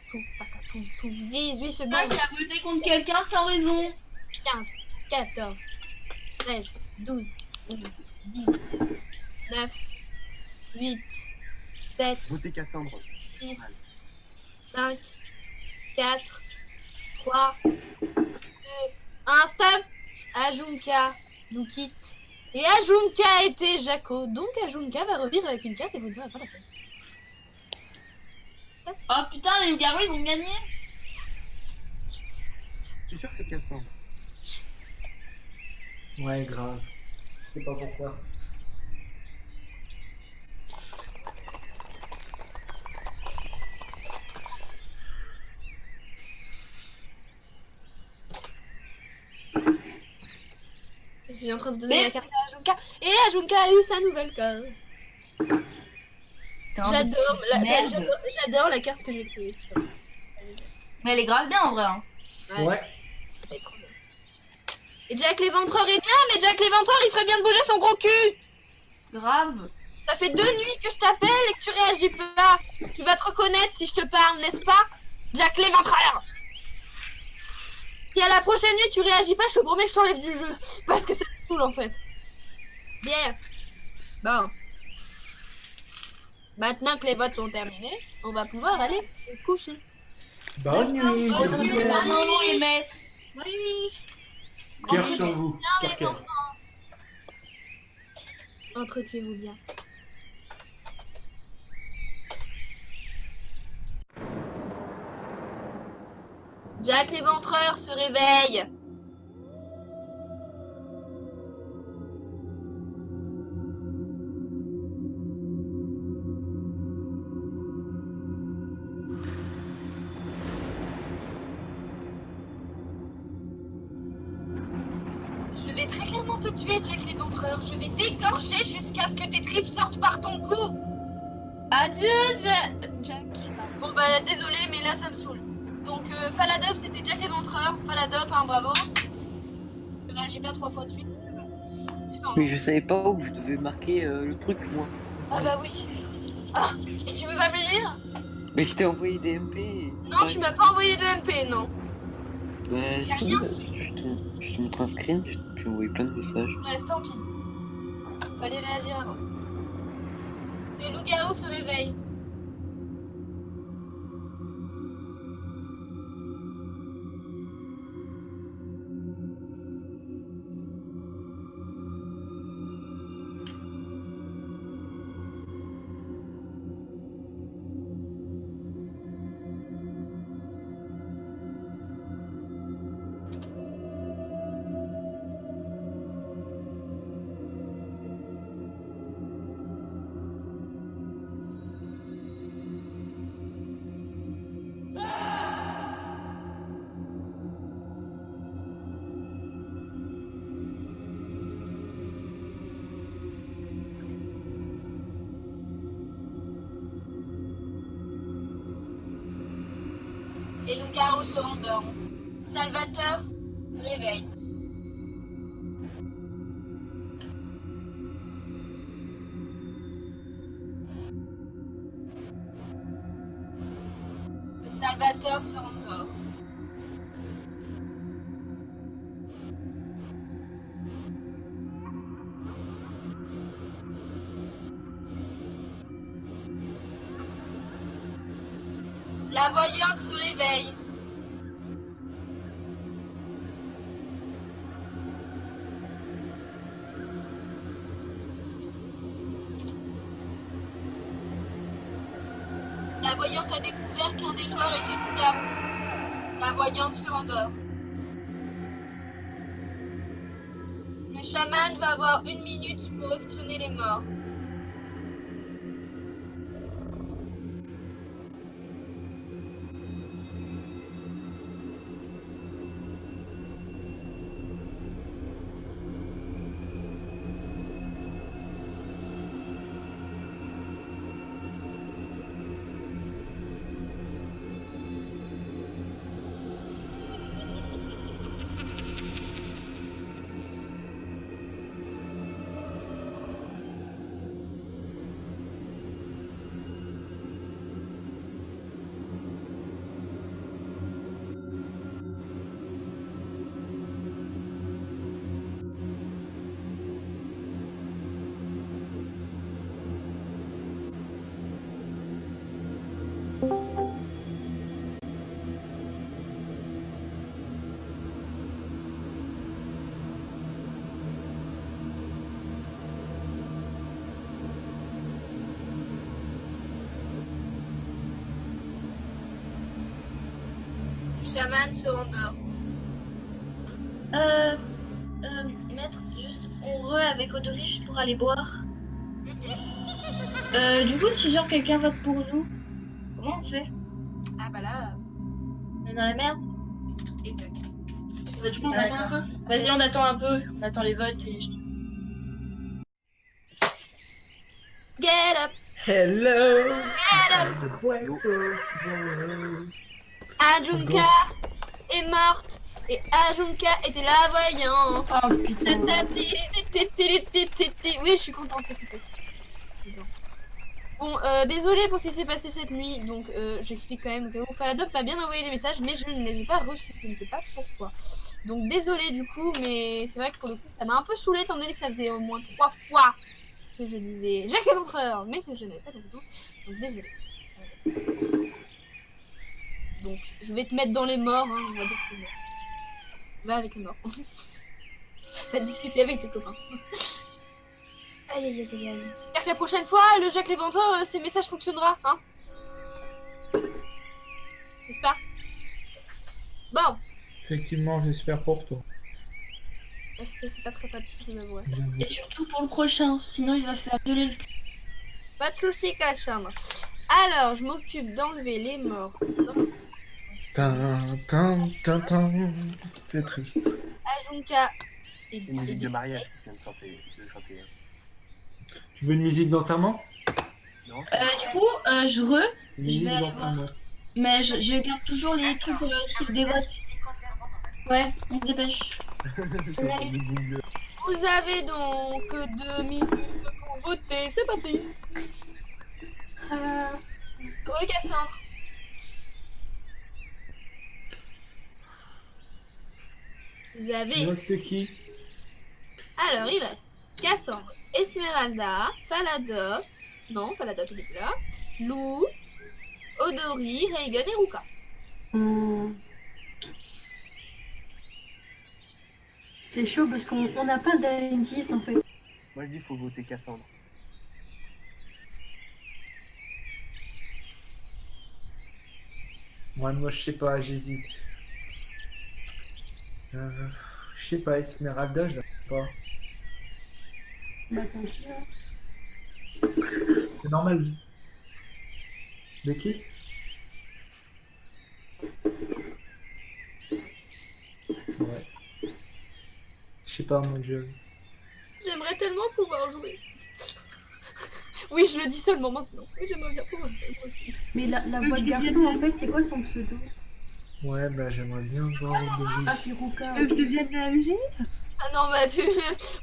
Tout, tata, tout. 18 Toi secondes. qui a voté contre quelqu'un sans raison. 15, 14, 13, 12, 11, 10, 9, 8, 7, Votez Cassandre. 6, 5, 4, 3, 2, 1, stop! Ajunka nous quitte. Et Ajunka était Jaco. Donc Ajunka va revivre avec une carte et vous ne saurez pas laquelle. Oh putain, les loups-garous ils vont gagner. Je suis sûr que c'est Cassandre. Ouais, grave. Je sais pas pourquoi. Je suis en train de donner la carte à Ajunka. Et Ajunka a eu sa nouvelle carte. J'adore la carte que j'ai créée. Putain. Mais elle est grave bien en vrai. Hein. Ouais. Elle est trop bien. Et Jack l'Éventreur est bien, mais Jack l'Éventreur il ferait bien de bouger son gros cul. Grave. Ça fait 2 nuits que je t'appelle et que tu réagis pas. Tu vas te reconnaître si je te parle, n'est-ce pas? Jack l'Éventreur. Si à la prochaine nuit tu réagis pas, je te promets que je t'enlève du jeu. Parce que ça me saoule en fait. Bien. Bon. Maintenant que les votes sont terminés, on va pouvoir aller se coucher. Bonne nuit. Bonne bon nuit, week-end. maman et maître. Bonne nuit. Cœur sur vous. Bien Cœur, mes cœur. enfants. Entretuez-vous bien. Jack l'Éventreur se réveille. Je vais très clairement te tuer, Jack l'Éventreur. Je vais t'égorger jusqu'à ce que tes tripes sortent par ton cou. Adieu, Jack. Bon bah désolé, mais là ça me saoule. Donc Faladop c'était Jack l'Éventreur. Faladop, hein, bravo. Je réagis pas 3 fois de suite, c'est pas mal. C'est pas Mais je savais pas où je devais marquer le truc, moi. Ah bah oui. Ah, et tu veux pas me le dire? Mais je t'ai envoyé des MP. et c'est Non, pareil. tu m'as pas envoyé de MP, non. Bah, J'ai si, rien bah, su. je te montre un screen, je t'ai envoyé plein de messages. Bref, tant pis. Fallait réagir avant. Le loup-garou se réveille. Caro se rendort. Salvatore réveille. Salvatore se rendort. La voyante se réveille. La voyante a découvert qu'un des joueurs était Caro. La voyante se rendort. Le chaman va avoir 1 minute pour espionner les morts. Le chaman se rendort. Maître, juste, on avec Odori juste pour aller boire. Du coup, si genre quelqu'un vote pour nous, comment on fait? Ah bah là. On est dans la merde. Exact. Bah, du coup, on attend un peu. Vas-y, on attend un peu. On attend les votes et. Get up! Hello! Get up! Ajunka est morte et Ajunka était la voyante. Oh putain. Oui, je suis contente, écoutez. Bon, désolé pour ce qui s'est passé cette nuit, donc j'explique quand même que Faladop m'a bien envoyé les messages, mais je ne les ai pas reçus, je ne sais pas pourquoi. Donc désolé du coup, mais c'est vrai que pour le coup ça m'a un peu saoulé étant donné que ça faisait au moins 3 fois que je disais Jacques Léventreur, mais que je n'avais pas de réponse, donc désolé. Donc je vais te mettre dans les morts, hein, on va dire que va avec les morts. Va discuter avec tes copains. Aïe aïe aïe aïe. J'espère que la prochaine fois, le Jacques Léventreur, ses messages fonctionnera, hein. N'est-ce pas? Bon. Effectivement, j'espère pour toi. Parce que c'est pas très pratique, je vous avouerai. Et surtout pour le prochain, sinon il va se faire violer le cul. Pas de soucis, Kacham. Alors, je m'occupe d'enlever les morts. C'est triste. Ajunka et Une musique de mariage qui vient de chanter. Tu veux une musique d'enterrement? Non. Du coup, je Une musique vais aller d'enterrement. voir. Mais je garde toujours les trucs sur des votes. Ouais, on se dépêche. Vous avez donc 2 minutes pour voter. C'est parti. Oui, Cassandre. Vous avez... Il reste qui? Alors, il reste Cassandre, Esmeralda, Faladop, non, Faladop il est plus là, Lou, Odori, Reigen et Ruka. C'est chaud parce qu'on n'a pas d'indice en fait. Moi je dis faut voter Cassandre. Ouais, moi je sais pas, j'hésite. Je sais pas, Esmeralda, je la sais pas. Bah tant pis. Hein. C'est normal. De qui? Ouais. Je sais pas, mon dieu. J'aimerais tellement pouvoir jouer. Oui, je le dis seulement maintenant. Oui, j'aimerais bien pouvoir jouer moi aussi. Mais la voix de garçon en fait, c'est quoi son pseudo? Ouais, bah j'aimerais bien voir Odori. Ah, c'est Ruka. Tu veux que je devienne la MJ? Ah non, bah tu...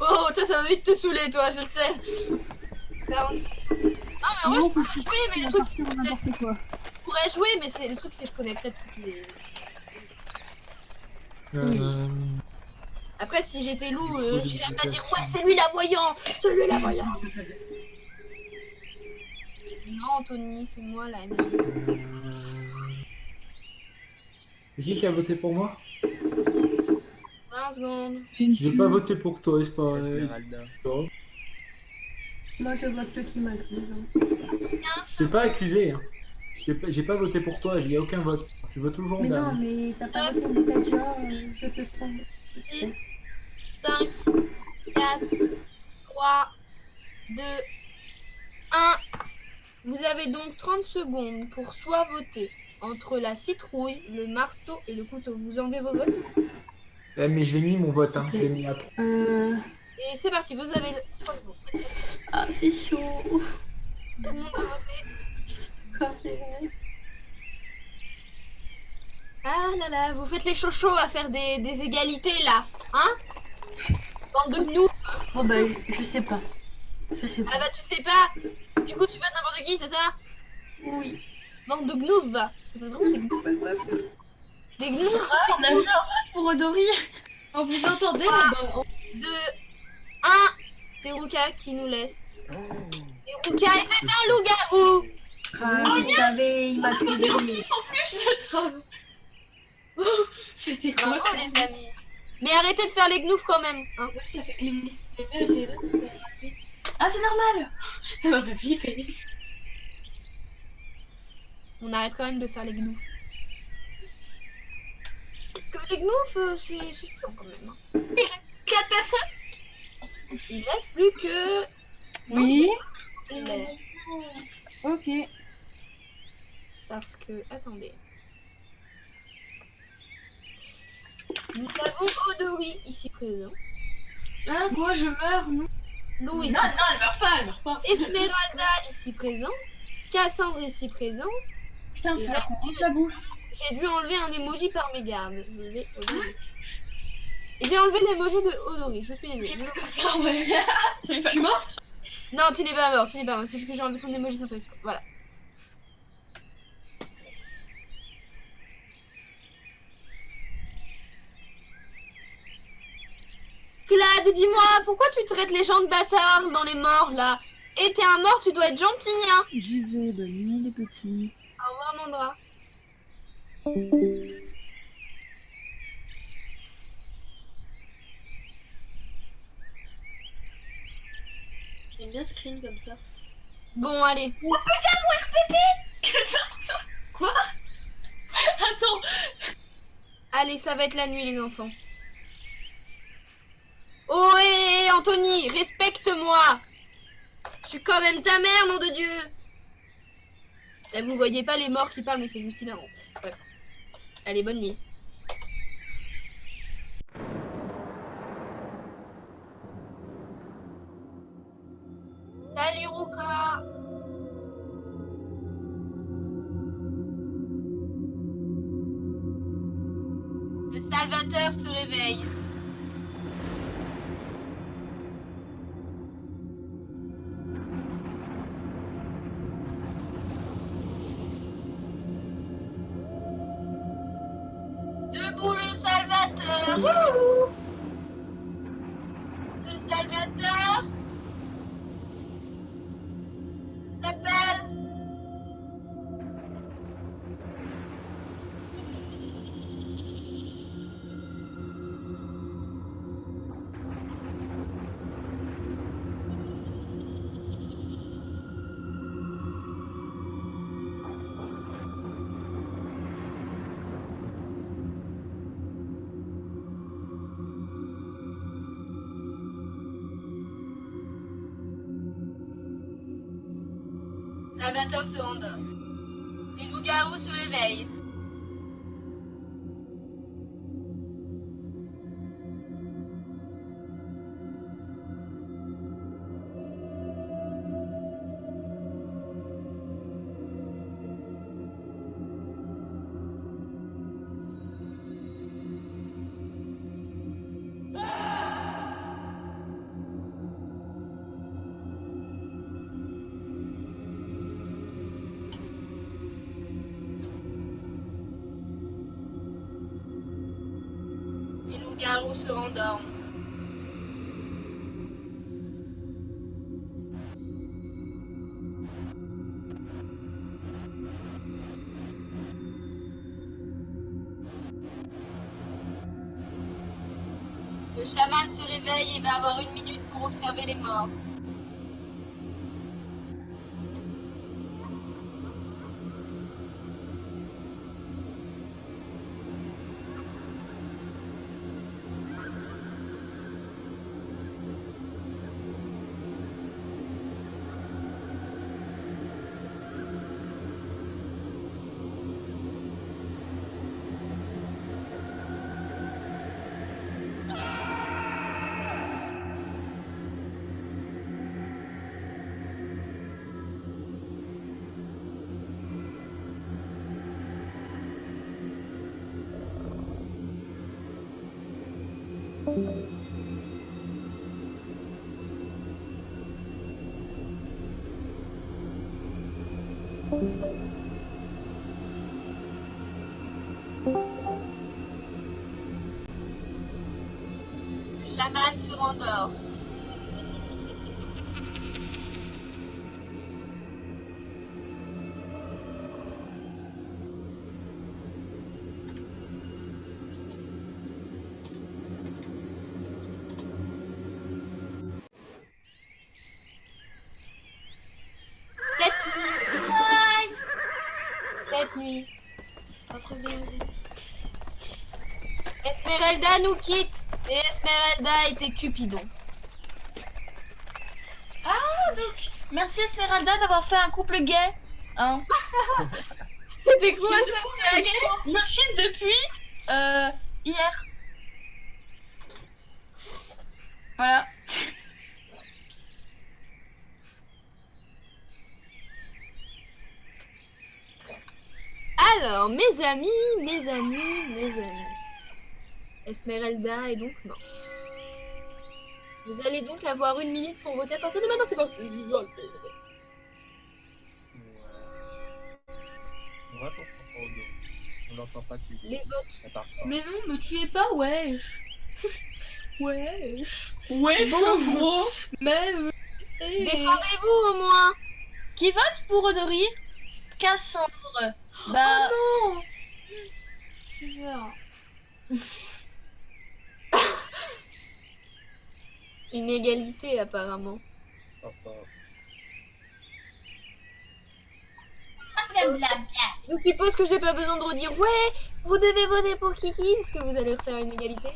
Oh, toi, ça va vite te saouler, toi, je le sais. 40. Non, mais en vrai, je pourrais jouer, mais le truc, c'est que n'importe quoi. je pourrais jouer, mais c'est le truc, c'est que je connaîtrais toutes les... Après, si j'étais loup, j'irais pas dire ouais, c'est lui la voyante, c'est lui la voyante. Non, Anthony, c'est moi la MJ. C'est qui a voté pour moi? 20 secondes. Je vais pas voter pour toi, c'est pas... Esmeralda. Moi, je vote ceux qui m'accusent. Hein. Je t'ai pas accusé, hein. J'ai pas voté pour toi, il y a aucun vote. Je vote toujours Mais non, Dan. mais t'as pas voté pour Taja, je te sens. 6, 5, 4, 3, 2, 1. Vous avez donc 30 secondes pour soit voter entre la citrouille, le marteau et le couteau. Vous enlevez vos votes. Eh, mais je l'ai mis mon vote, hein. Je l'ai mis à 3. Et c'est parti, vous avez 3 secondes. Ah, c'est chaud. Tout le monde a voté. Ah là là, vous faites les chochos à faire des égalités là, hein? Bande de gnous. Oh bah, je sais pas. Je sais pas. Ah bah tu sais pas. Du coup tu votes n'importe qui, c'est ça? Oui. Bande de gnous, va. C'est vraiment des gnous. Des gnous. On a vu un vote pour Odori. Oh, vous entendez 3, 2, 1. C'est Ruka qui nous laisse. Et Ruka était un loup-garou. Ah, je savais, il m'a accusé. En plus, c'est trop. Oh, c'était quoi Bravo les amis. Mais arrêtez de faire les gnous quand même. Hein. ça fait que Ah, c'est normal. Ça m'a fait flipper. On arrête quand même de faire les gnous. Que les gnous, c'est chiant quand même. Hein. 4 personnes. Il reste plus que... Oui. Mais... Ok. Parce que... Attendez. Nous avons Odori ici présent. Ah, quoi, je meurs, non? Lou ici. Non, elle meurt pas, elle meurt pas. Esmeralda ici présente. Cassandre ici présente. Putain, Et frère, on la bouffe. j'ai dû enlever un emoji par mégarde. Je vais Odori. J'ai enlevé l'emoji de Odori. Je suis désolée. Ah ouais. Je suis morte? Non, tu n'es pas mort. Tu n'es pas mort. C'est juste que j'ai enlevé ton emoji sans faire exprès. Voilà. Clad, dis-moi, pourquoi tu traites les gens de bâtards dans les morts, là? Et t'es un mort, tu dois être gentil, hein? J'y vais, bonne nuit les petits. Au revoir, Mandra. J'aime bien screen comme ça. Bon, allez. Oh putain, mon RPP. Quoi? Attends. Allez, ça va être la nuit, les enfants. Oh, hé, Anthony, respecte-moi. Je suis quand même ta mère, nom de Dieu. Et vous voyez pas les morts qui parlent, mais c'est juste hilarant. Bref. Allez, bonne nuit. Salut, Ruka. Le Salvateur se réveille. Debout le Salvateur. Wouhou. Le Salvateur s'appelle... Salvatore se rendort. Les loups-garous se réveillent. loup-garou se rendorme. Le chaman se réveille et va avoir 1 minute pour observer les morts. Le chaman se rendort. Cette nuit. Esmeralda nous quitte. Et Esmeralda était Cupidon. Ah, donc, merci Esmeralda d'avoir fait un couple gay. Hein. C'était quoi cette réaction? Merci depuis hier. Voilà. Alors, mes amis. Esmeralda est donc morte. Vous allez donc avoir 1 minute pour voter à partir de maintenant, c'est bon. On va on l'entend pas plus. Les votes. Mais non, me tuez pas, wesh. Wesh. Ouais, Bon, gros. Mais. Défendez-vous au moins. Qui vote pour Odori? Cassandre. Bah. Oh non. Tu verras. Une égalité apparemment. Je suppose que j'ai pas besoin de redire ouais, vous devez voter pour Kiki parce que vous allez refaire une égalité.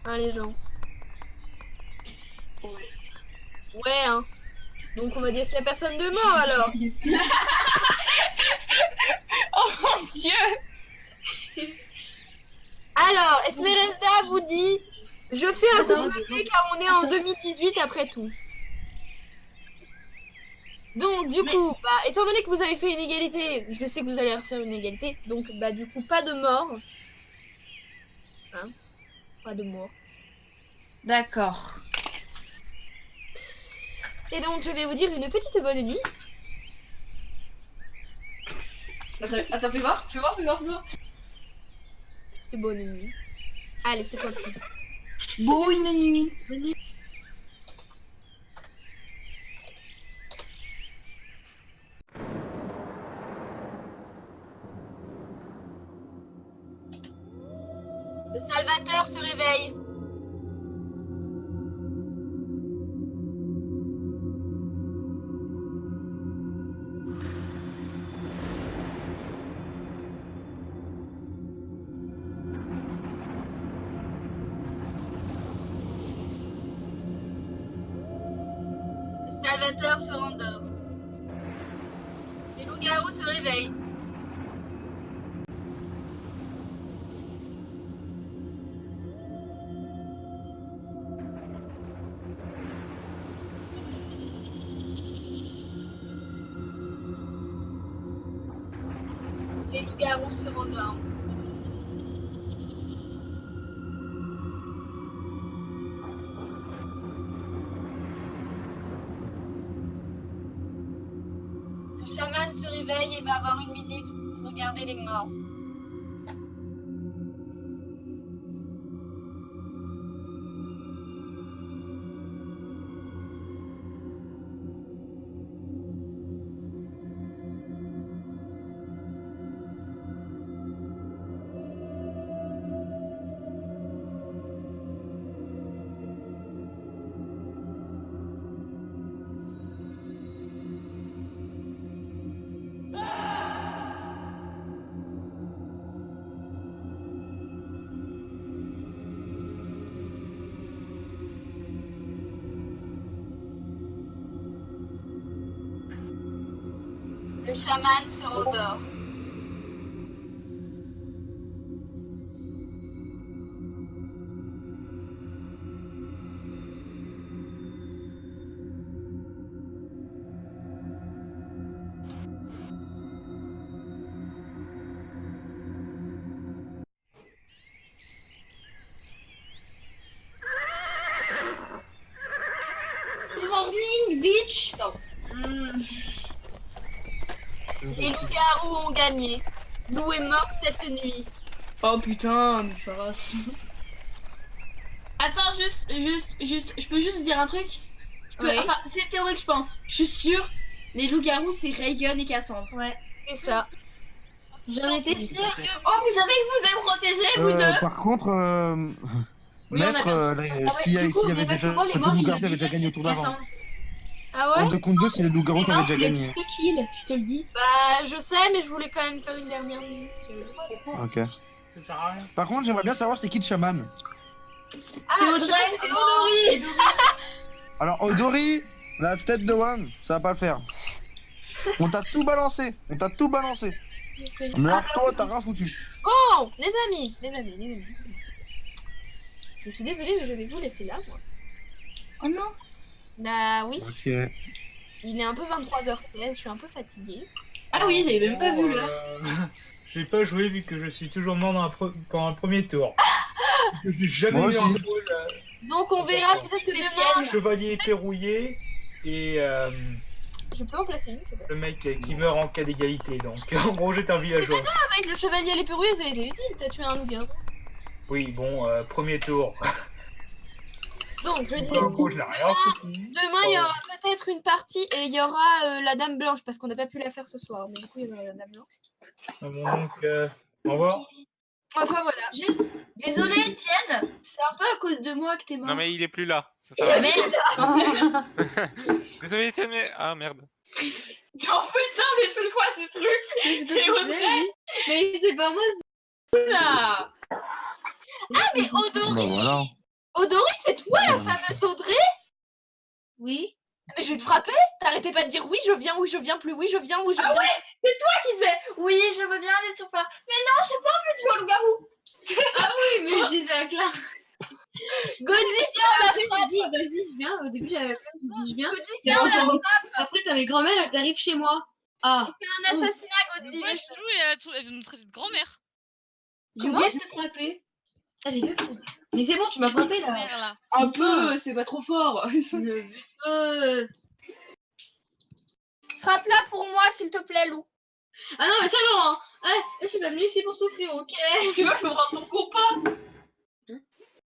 Hein les gens. Ouais hein. Donc on va dire qu'il y a personne de mort alors. Oh mon dieu. Alors Esmeralda vous dit je fais un couple gay car on est en 2018 après tout. Donc du coup, bah, étant donné que vous avez fait une égalité, je sais que vous allez refaire une égalité, donc bah du coup pas de mort. Hein? Pas de mort. D'accord. Et donc je vais vous dire une petite bonne nuit. Attends, fais voir. Petite bonne nuit. Allez, c'est parti. Bonne nuit. Le Salvateur se réveille. Le Salvateur se rendort. Les loups-garous se réveillent. Les loups-garous se rendorment. Le chaman se réveille et va avoir 1 minute pour regarder les morts. Le chaman se rendort. Good morning, bitch. Les loups-garous ont gagné. Lou est morte cette nuit. Oh putain, mais ça va. Attends, je peux juste dire un truc? Oui. Enfin, c'est une théorie que je pense. Je suis sûre, les loups-garous, c'est Reagan et Cassandre. Ouais. C'est ça. J'en étais sûre. Oh, vous savez que vous êtes protégés, vous deux? Par contre, Oui, on a maître, bien- s'il y du coup, avait mais déjà. Maximo, les Quand morts, les il loups-garous a avaient dit déjà gagné au tour d'avant. Cassandre. Ah ouais? En 2 contre 2, c'est les loups-garous qui avaient déjà gagné. C'est kill, je te le dis. Bah, je sais, mais je voulais quand même faire une dernière minute. Ok. Ça sert à rien. Par contre, j'aimerais bien savoir c'est qui le chaman. Ah, C'est je Audrey. sais pas, c'était Odori. Alors, Odori, la tête de Wam, ça va pas le faire. On t'a tout balancé. Mais alors, toi, t'as rien foutu. Bon, les amis. Je suis désolée, mais je vais vous laisser là, moi. Oh non. Bah oui. Ok. Il est un peu 23h16, je suis un peu fatiguée. Ah oui, j'avais même pas vu là. J'ai pas joué vu que je suis toujours mort pendant le premier tour. J'ai jamais Moi eu un aussi. rôle Donc on verra peut-être que demain... chevalier verrouillé et Je peux en placer une, c'est bon. le mec qui meurt en cas d'égalité. Donc en gros j'étais un villageois. Ah, avec le chevalier à l'épée rouillée, ça a été utile, t'as tué un loup-garou. Oui bon, premier tour. Donc je dis... En gros je n'ai rien foutu. Demain, il y aura peut-être une partie et il y aura la Dame Blanche parce qu'on n'a pas pu la faire ce soir. Mais du coup, il y aura la Dame Blanche. Bon, donc au revoir. Enfin voilà. Juste, désolé, Étienne, c'est un peu à cause de moi que t'es mort. Non mais il est plus là. Ça Ah, va. merde. Désolé Étienne, mais... Ah merde. Oh putain, mais c'est quoi ce truc? C'est Audrey. Mais c'est pas moi, Là. Ah, mais Odori! Bah voilà. Odori, c'est toi la fameuse Audrey? Oui. Mais je vais te frapper. T'arrêtais pas de dire oui, je viens, plus oui, je viens, oui, je viens. Ah ouais, c'est toi qui disais oui, je veux bien aller sur Far. Mais non, j'ai pas envie de jouer au loup-garou. Ah oui, mais je disais à Clara. Godzy, viens, on la Après, frappe. j'ai dit, vas-y, je viens. Au début, j'avais peur, j'ai dit, je viens. Godzy, viens, on la frappe. Après, t'as mes grand-mères, elles arrivent chez moi. Ah. Il fait un assassinat, Godzy. Ouais, Lou, elle va nous traiter de grand-mère. J'ai oublié de te frapper. Ah, j'ai vu. Mais c'est bon, tu m'as frappé là. Grand-mère, là. Un peu, c'est pas trop fort. Frappe-la pour moi, s'il te plaît, Lou. Ah non, mais ça va, hein. Ah, je suis pas venue ici pour souffrir, ok. Tu vois, je peux prendre ton compas.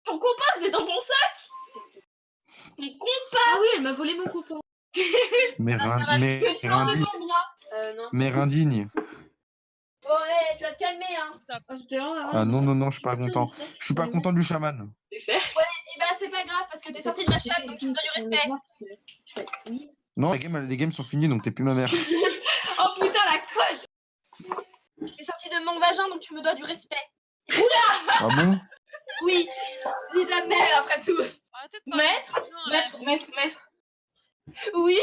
Ton compas, c'était dans mon sac. Mon compas. Ah oui, elle m'a volé mon copain. Mais ça va, C'est plein de ton bras. Non. mais indigne. Bon, ouais, tu vas te calmer, hein. Ah, j'étais là. Ah non, je suis pas content. Je suis pas content du chaman. Et bah, c'est pas grave parce que t'es sorti de ma chatte, donc tu me dois du respect. Non, les games sont finis, donc t'es plus ma mère. Oh putain, la colle. T'es sorti de mon vagin, donc tu me dois du respect. Ah bon? Oui. Dis de la merde après tout. Arrêtez de parler. Maître. Oui.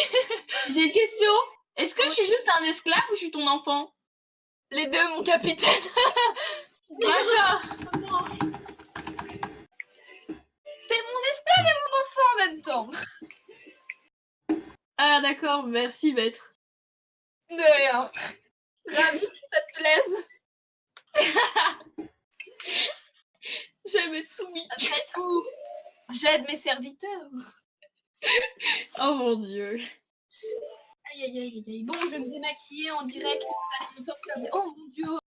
J'ai une question. Est-ce que je suis juste un esclave ou je suis ton enfant? Les deux, mon capitaine. D'accord. T'es mon esclave et mon enfant en même temps. Ah d'accord, merci maître. De rien. Ravi que ça te plaise. J'aime être soumis. Après tout, j'aide mes serviteurs. Oh mon dieu. Aïe aïe aïe aïe. Bon, je vais me démaquiller en direct. Vous allez me faire des... Oh mon dieu.